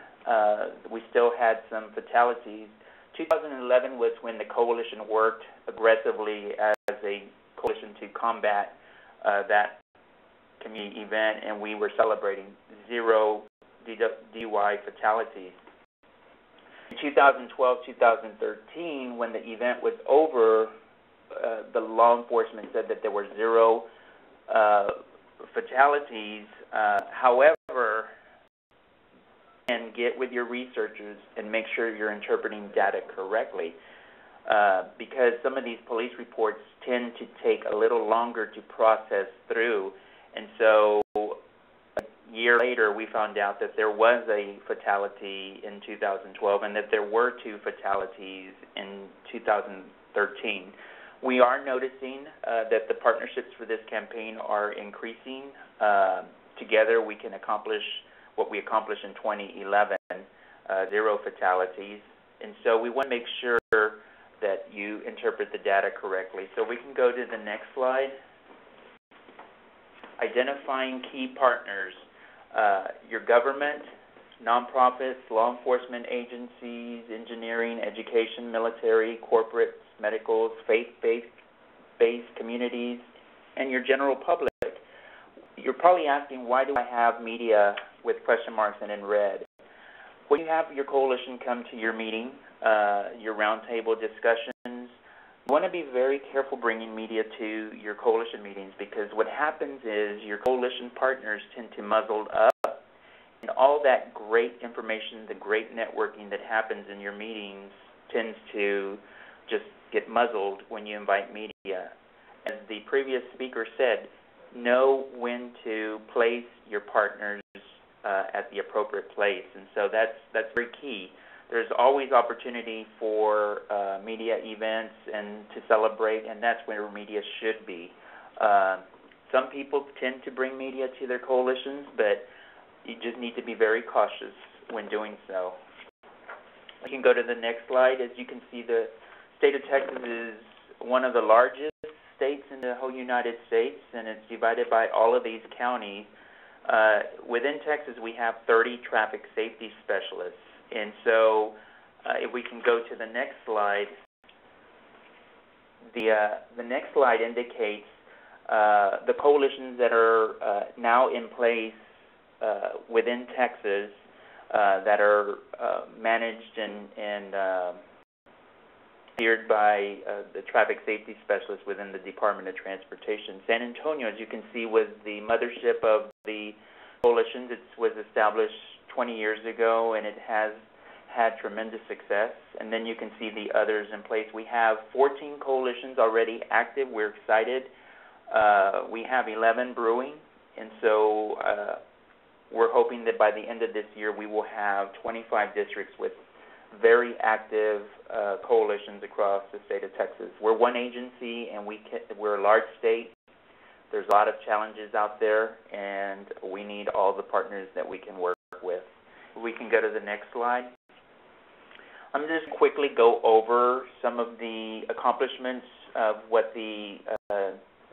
[SPEAKER 5] we still had some fatalities. 2011 was when the coalition worked aggressively as a coalition to combat that community event, and we were celebrating 0 DUI fatalities. In 2012, 2013, when the event was over, the law enforcement said that there were 0 fatalities. However, and get with your researchers and make sure you're interpreting data correctly, because some of these police reports tend to take a little longer to process through. And so a year later, we found out that there was a fatality in 2012 and that there were 2 fatalities in 2013. We are noticing that the partnerships for this campaign are increasing. Together we can accomplish what we accomplished in 2011, 0 fatalities. And so we want to make sure that you interpret the data correctly. So we can go to the next slide. Identifying key partners. Your government, nonprofits, law enforcement agencies, engineering, education, military, corporate, medical, faith-based communities, and your general public. You're probably asking, why do I have media with question marks and in red? When you have your coalition come to your meeting, your roundtable discussions, you want to be very careful bringing media to your coalition meetings, because what happens is your coalition partners tend to muzzle up, and all that great information, the great networking that happens in your meetings tends to just get muzzled when you invite media. As the previous speaker said, know when to place your partners at the appropriate place, and so that's very key. There's always opportunity for media events and to celebrate, and that's where media should be. Some people tend to bring media to their coalitions, but you just need to be very cautious when doing so. We can go to the next slide. As you can see, the state of Texas is one of the largest states in the whole United States, and it's divided by all of these counties. Within Texas, we have 30 traffic safety specialists. And so if we can go to the next slide, the next slide indicates the coalitions that are now in place within Texas that are managed and steered by the traffic safety specialists within the Department of Transportation. San Antonio, as you can see, was the mothership of the coalitions. It was established 20 years ago, and it has had tremendous success. And then you can see the others in place. We have 14 coalitions already active. We're excited. We have 11 brewing, and so we're hoping that by the end of this year we will have 25 districts with very active coalitions across the state of Texas. We're one agency, and we're a large state. There's a lot of challenges out there, and we need all the partners that we can work with. We can go to the next slide. I'm just quickly go over some of the accomplishments of what the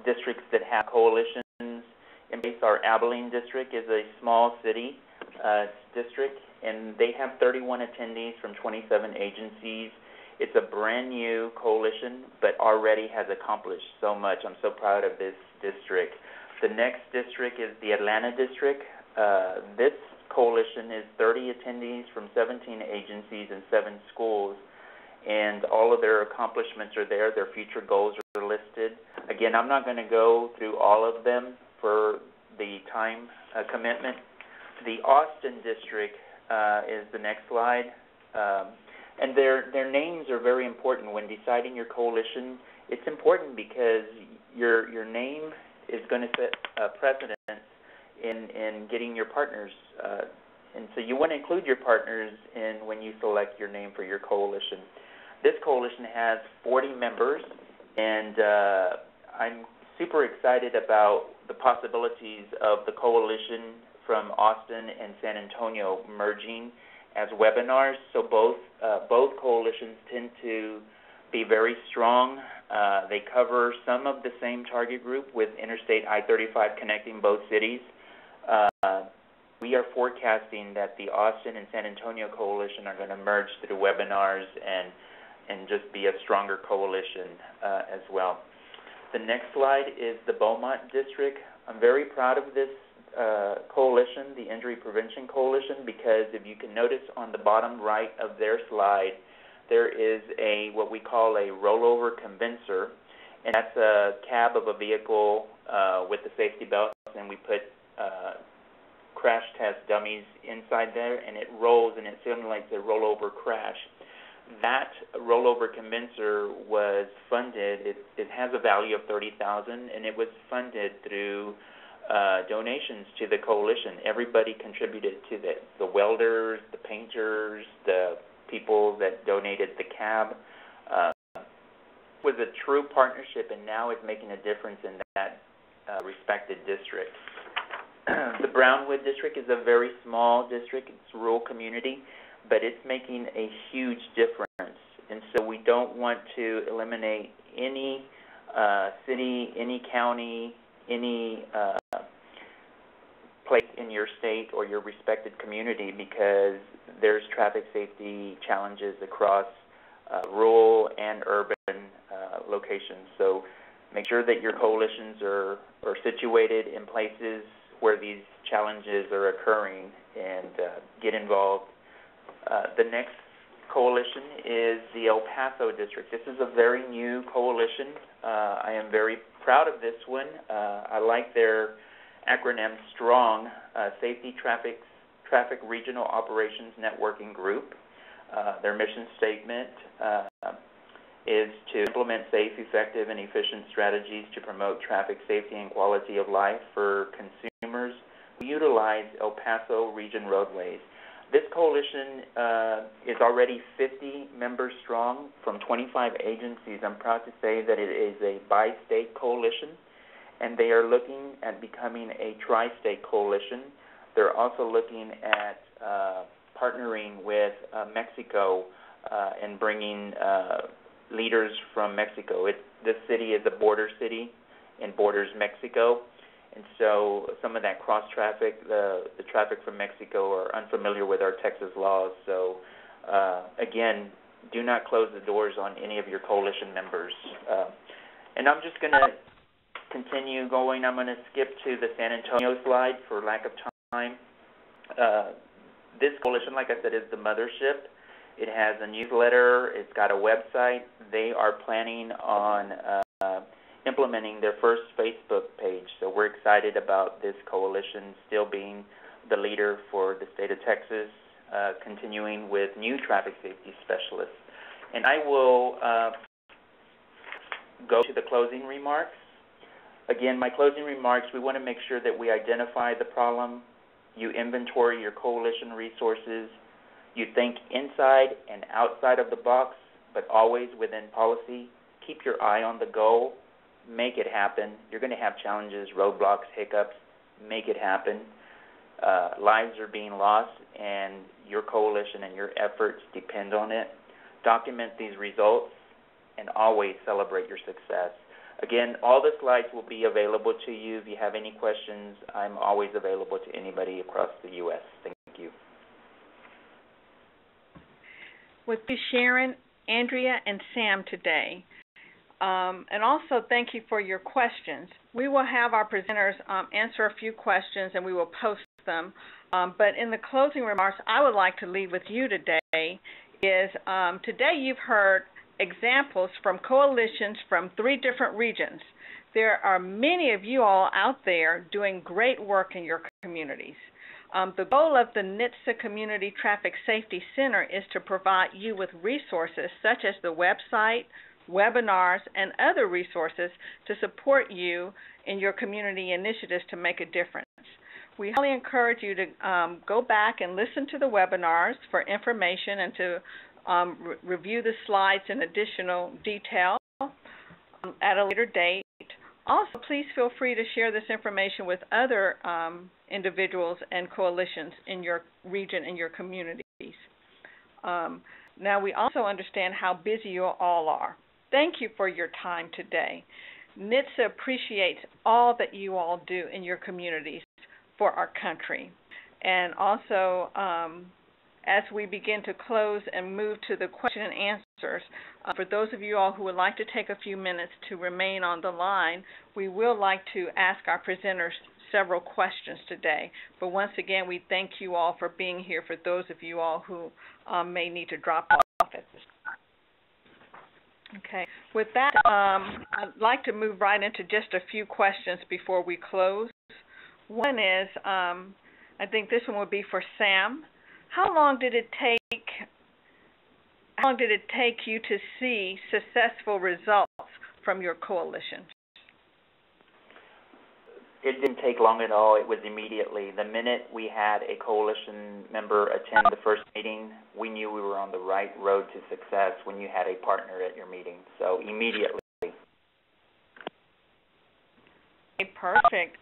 [SPEAKER 5] districts that have coalitions in place. Our Abilene district is a small city district, and they have 31 attendees from 27 agencies. It's a brand new coalition, but already has accomplished so much. I'm so proud of this district. The next district is the Atlanta district. This coalition is 30 attendees from 17 agencies and 7 schools, and all of their accomplishments are there. Their future goals are listed. Again, I'm not going to go through all of them for the time commitment. The Austin district is the next slide. And their names are very important when deciding your coalition. It's important because your name is going to set precedent in getting your partners. And so you want to include your partners in when you select your name for your coalition. This coalition has 40 members, and I'm super excited about the possibilities of the coalition from Austin and San Antonio merging as webinars. So both coalitions tend to be very strong. They cover some of the same target group with Interstate I-35 connecting both cities. We are forecasting that the Austin and San Antonio coalition are going to merge through webinars and just be a stronger coalition as well. The next slide is the Beaumont district. I'm very proud of this coalition, the Injury Prevention Coalition, because if you can notice on the bottom right of their slide, there is what we call a rollover convincer, and that's a cab of a vehicle with the safety belts, and we put crash test dummies inside there, and it rolls and it simulates a rollover crash. That rollover convincer was funded. It has a value of $30,000, and it was funded through donations to the coalition. Everybody contributed to that. The welders, the painters, the people that donated the cab. It was a true partnership, and now it's making a difference in that respected district. The Brownwood district is a very small district. It's a rural community, but it's making a huge difference. And so we don't want to eliminate any city, any county, any place in your state or your respected community, because there's traffic safety challenges across rural and urban locations. So make sure that your coalitions are situated in places where these challenges are occurring, and get involved. The next coalition is the El Paso district. This is a very new coalition. I am very proud of this one. I like their acronym STRONG, Safety Traffic Regional Operations Networking Group. Their mission statement is to implement safe, effective, and efficient strategies to promote traffic safety and quality of life for consumers who utilize El Paso region roadways. This coalition is already 50 members strong from 25 agencies. I'm proud to say that it is a bi-state coalition, and they are looking at becoming a tri-state coalition. They're also looking at partnering with Mexico and bringing leaders from Mexico. This city is a border city and borders Mexico, and so some of that cross-traffic, the traffic from Mexico, are unfamiliar with our Texas laws. So, again, do not close the doors on any of your coalition members. And I'm just going to continue going. I'm going to skip to the San Antonio slide for lack of time. This coalition, like I said, is the mothership. It has a newsletter. It's got a website. They are planning on implementing their first Facebook page. So we're excited about this coalition still being the leader for the state of Texas, continuing with new traffic safety specialists. And I will go to the closing remarks. Again, my closing remarks, we want to make sure that we identify the problem, you inventory your coalition resources, you think inside and outside of the box, but always within policy. Keep your eye on the goal. Make it happen. You're going to have challenges, roadblocks, hiccups. Make it happen. Lives are being lost, and your coalition and your efforts depend on it. Document these results, and always celebrate your success. Again, all the slides will be available to you. If you have any questions, I'm always available to anybody across the U.S. Thank you.
[SPEAKER 1] With you, Sharon, Andrea and Sam today. And also thank you for your questions. We will have our presenters answer a few questions and we will post them. But in the closing remarks, I would like to leave with you today is today you've heard examples from coalitions from 3 different regions. There are many of you all out there doing great work in your communities. The goal of the NHTSA Community Traffic Safety Center is to provide you with resources such as the website, webinars, and other resources to support you in your community initiatives to make a difference. We highly encourage you to go back and listen to the webinars for information and to review the slides in additional detail at a later date. Also, please feel free to share this information with other individuals and coalitions in your region and your communities. Now, we also understand how busy you all are. Thank you for your time today. NHTSA appreciates all that you all do in your communities for our country. And also, as we begin to close and move to the question and answers, for those of you all who would like to take a few minutes to remain on the line, we will like to ask our presenters several questions today. But once again, we thank you all for being here for those of you all who may need to drop off at this time. Okay. With that, I'd like to move right into just a few questions before we close. One is, I think this one would be for Sam. How long did it take you to see successful results from your coalition?
[SPEAKER 5] It didn't take long at all. It was immediately. The minute we had a coalition member attend the first meeting, we knew we were on the right road to success when you had a partner at your meeting. So immediately.
[SPEAKER 1] Okay, perfect.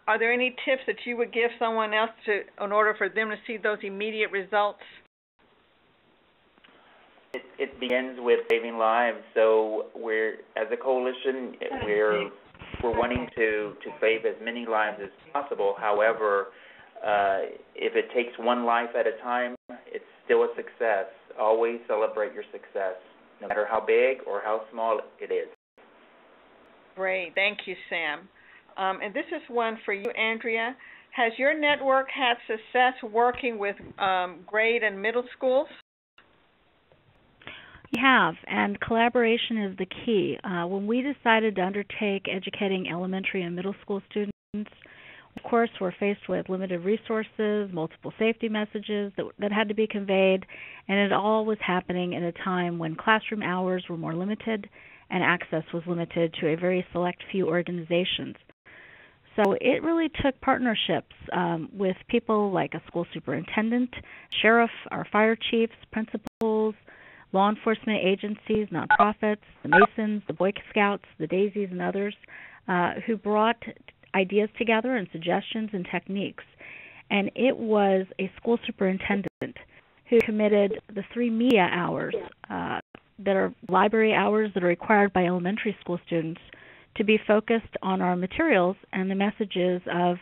[SPEAKER 1] Are there any tips that you would give someone else in order for them to see those immediate results?
[SPEAKER 5] It begins with saving lives. So as a coalition, we're wanting to save as many lives as possible. However, if it takes one life at a time, it's still a success. Always celebrate your success, no matter how big or how small it is.
[SPEAKER 1] Great. Thank you, Sam. And this is one for you, Andrea. Has your network had success working with grade and middle schools?
[SPEAKER 3] We have, and collaboration is the key. When we decided to undertake educating elementary and middle school students, of course, we're faced with limited resources, multiple safety messages that had to be conveyed, and it all was happening at a time when classroom hours were more limited and access was limited to a very select few organizations. So it really took partnerships with people like a school superintendent, sheriff, our fire chiefs, principals, law enforcement agencies, nonprofits, the Masons, the Boy Scouts, the Daisies, and others who brought ideas together and suggestions and techniques. And it was a school superintendent who committed the 3 media hours that are library hours that are required by elementary school students to be focused on our materials and the messages of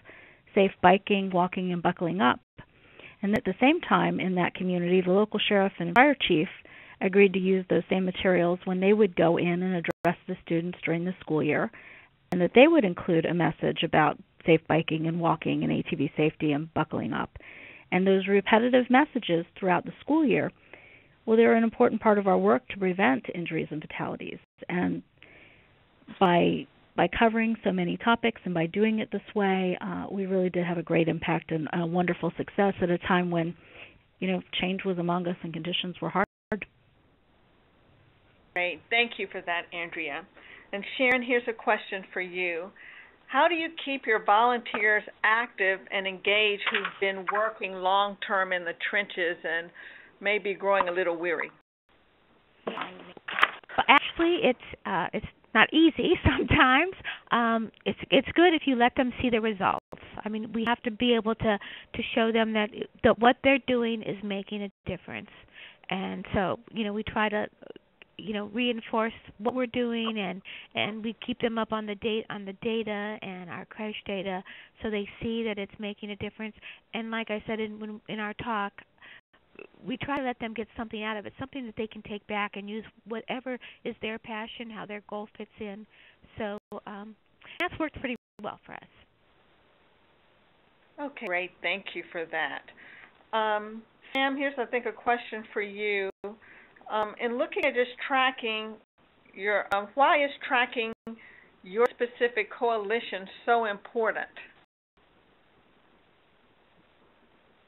[SPEAKER 3] safe biking, walking, and buckling up. And at the same time, in that community, the local sheriff and fire chief agreed to use those same materials when they would go in and address the students during the school year, and that they would include a message about safe biking and walking and ATV safety and buckling up. And those repetitive messages throughout the school year, well, they're an important part of our work to prevent injuries and fatalities. And by covering so many topics and by doing it this way, we really did have a great impact and a wonderful success at a time when, change was among us and conditions were hard.
[SPEAKER 1] Great. Thank you for that, Andrea. And Sharon, here's a question for you. How do you keep your volunteers active and engaged who've been working long-term in the trenches and maybe growing a little weary?
[SPEAKER 4] Well, actually, it's not easy sometimes. It's good if you let them see the results. I mean, we have to be able to show them that what they're doing is making a difference. And so, we try to reinforce what we're doing, and we keep them up on the data and our crash data, so they see that it's making a difference. And like I said in our talk, we try to let them get something out of it, something that they can take back and use whatever is their passion, how their goal fits in. So that's worked pretty well for us.
[SPEAKER 1] Okay, great. Thank you for that. Sam, here's, I think, a question for you. In looking at just tracking your, why is tracking your specific coalition so important?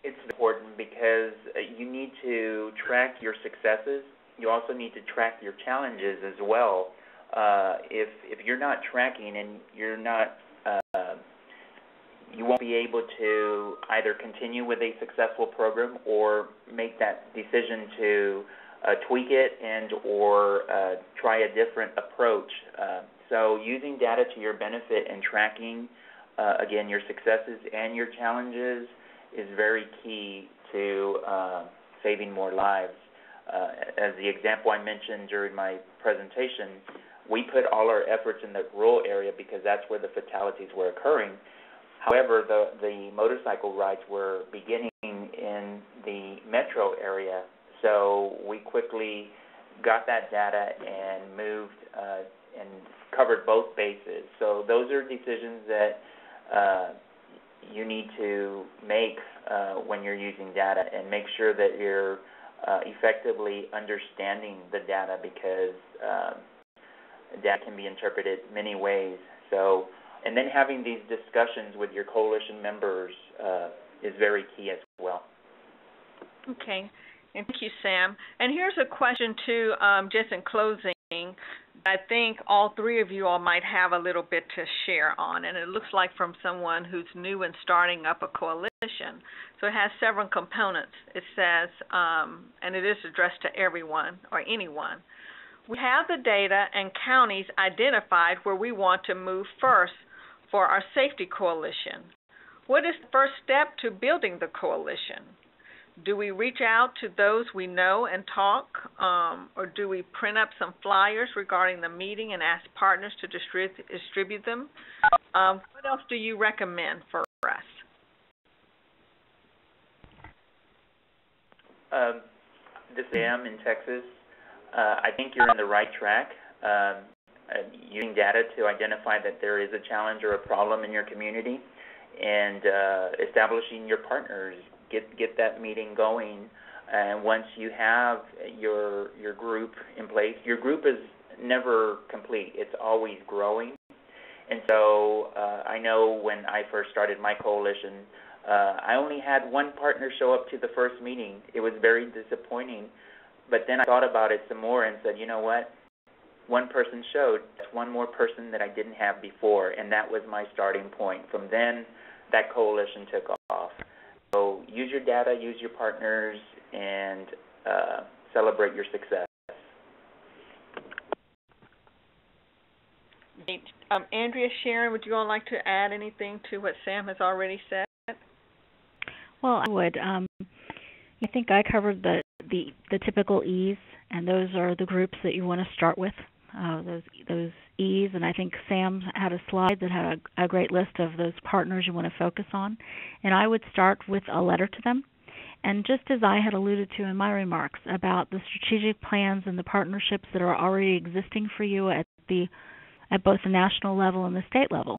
[SPEAKER 5] It's important because you need to track your successes. You also need to track your challenges as well. If you're not tracking and you're not, you won't be able to either continue with a successful program or make that decision to tweak it and or try a different approach. So using data to your benefit and tracking, again, your successes and your challenges is very key to saving more lives. As the example I mentioned during my presentation, we put all our efforts in the rural area because that's where the fatalities were occurring. However, the motorcycle rides were beginning in the metro area, so we quickly got that data and moved and covered both bases. So those are decisions that you need to make when you're using data, and make sure that you're effectively understanding the data, because data can be interpreted many ways. So, and then having these discussions with your coalition members is very key as well.
[SPEAKER 1] Okay, and thank you, Sam. And here's a question too, just in closing. I think all three of you all might have a little bit to share on, and it looks like from someone who's new and starting up a coalition. So it has several components. It says, and it is addressed to everyone or anyone. We have the data and counties identified where we want to move first for our safety coalition. What is the first step to building the coalition? Do we reach out to those we know and talk, or do we print up some flyers regarding the meeting and ask partners to distribute them? What else do you recommend for us?
[SPEAKER 5] This is Sam in Texas. I think you're on the right track. Using data to identify that there is a challenge or a problem in your community, and establishing your partners. Get that meeting going, and once you have your group in place, your group is never complete. It's always growing. And so I know when I first started my coalition, I only had one partner show up to the first meeting. It was very disappointing, but then I thought about it some more and said, you know what? One person showed. That's one more person that I didn't have before, and that was my starting point. From then, that coalition took off. So use your data, use your partners, and celebrate your success.
[SPEAKER 1] Andrea, Sharon, would you all like to add anything to what Sam has already said?
[SPEAKER 3] Well, I would. I think I covered the typical E's, and those are the groups that you want to start with. Those E's, and I think Sam had a slide that had a great list of those partners you want to focus on. And I would start with a letter to them. And just as I had alluded to in my remarks about the strategic plans and the partnerships that are already existing for you at both the national level and the state level,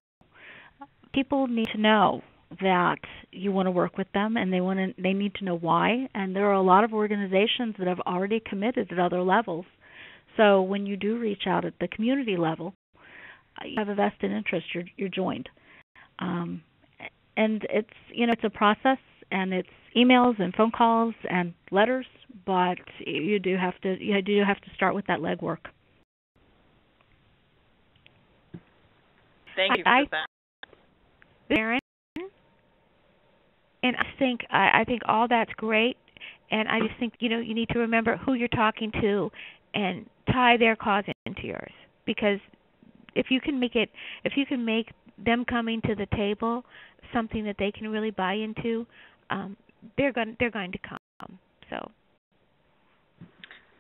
[SPEAKER 3] people need to know that you want to work with them, and they need to know why. And there are a lot of organizations that have already committed at other levels. So when you do reach out at the community level, you have a vested interest. You're joined, and it's a process, and it's emails and phone calls and letters, but you do have to start with that legwork.
[SPEAKER 1] Thank you for that,
[SPEAKER 4] Aaron. And I think all that's great, and I just think you need to remember who you're talking to and tie their cause into yours, because if you can make them coming to the table something that they can really buy into, they're going to come. So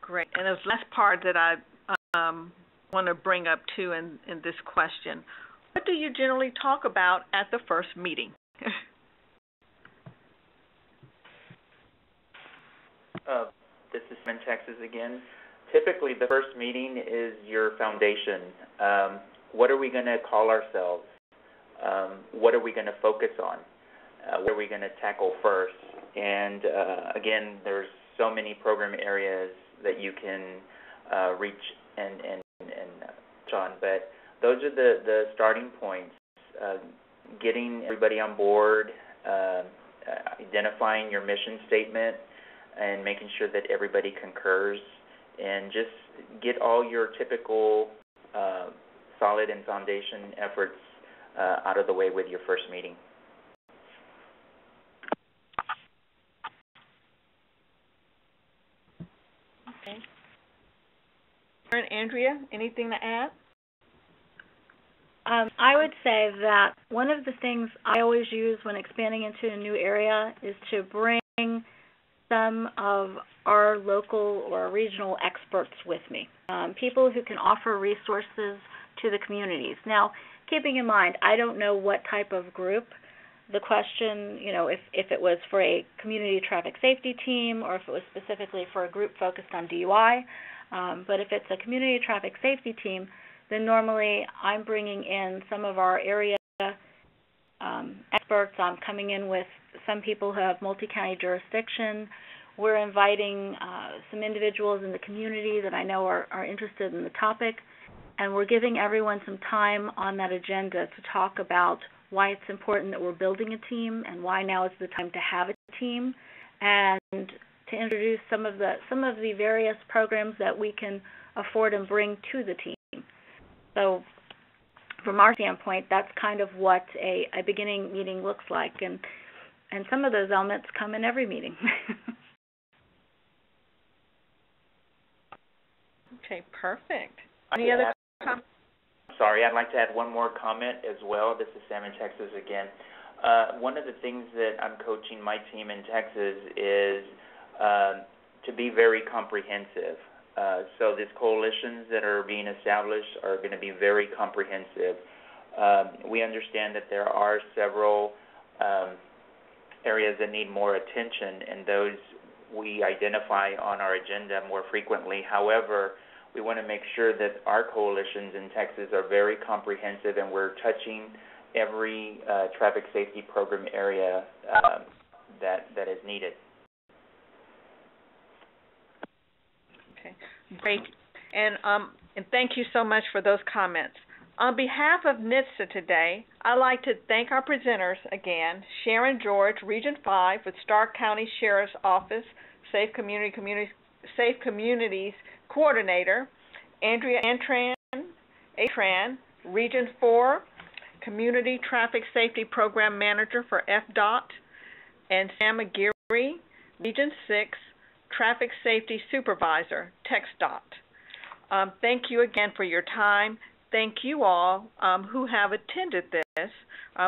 [SPEAKER 1] great. And the last part that I want to bring up too in this question: what do you generally talk about at the first meeting?
[SPEAKER 5] This is Sam in Texas again. Typically, the first meeting is your foundation. What are we going to call ourselves? What are we going to focus on? What are we going to tackle first? And again, there's so many program areas that you can reach and touch on, but those are the starting points. Getting everybody on board, identifying your mission statement, and making sure that everybody concurs, and just get all your typical solid and foundation efforts out of the way with your first meeting.
[SPEAKER 1] Okay. Andrea, anything to add?
[SPEAKER 6] I would say that one of the things I always use when expanding into a new area is to bring some of our local or regional experts with me, people who can offer resources to the communities. Now, keeping in mind, I don't know what type of group. The question, if it was for a community traffic safety team or if it was specifically for a group focused on DUI, but if it's a community traffic safety team, then normally I'm bringing in some of our area experts. I'm coming in with some people who have multi-county jurisdiction. We're inviting some individuals in the community that I know are interested in the topic, and we're giving everyone some time on that agenda to talk about why it's important that we're building a team and why now is the time to have a team, and to introduce some of the various programs that we can afford and bring to the team. So from our standpoint, that's kind of what a beginning meeting looks like, and some of those elements come in every meeting.
[SPEAKER 1] Okay, perfect. Any other comments?
[SPEAKER 5] Sorry, I'd like to add one more comment as well. This is Sam in Texas again. One of the things that I'm coaching my team in Texas is to be very comprehensive. So these coalitions that are being established are going to be very comprehensive. We understand that there are several areas that need more attention, and those we identify on our agenda more frequently. However, we want to make sure that our coalitions in Texas are very comprehensive, and we're touching every traffic safety program area that is needed.
[SPEAKER 1] Okay, great. And thank you so much for those comments. On behalf of NHTSA today, I'd like to thank our presenters again, Sharon George, Region 5 with Stark County Sheriff's Office, Safe Communities Coordinator, Andrea Atran, Region 4, Community Traffic Safety Program Manager for FDOT, and Sam Aguirre, Region 6, Traffic Safety Supervisor, TxDOT. Thank you again for your time. Thank you all who have attended this.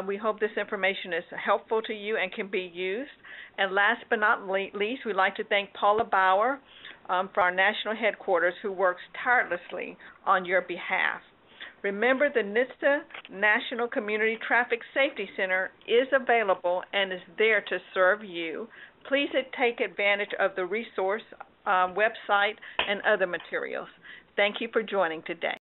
[SPEAKER 1] We hope this information is helpful to you and can be used. And last but not least, we'd like to thank Paula Bauer for our national headquarters, who works tirelessly on your behalf. Remember, the NHTSA National Community Traffic Safety Center is available and is there to serve you. Please take advantage of the resource website and other materials. Thank you for joining today.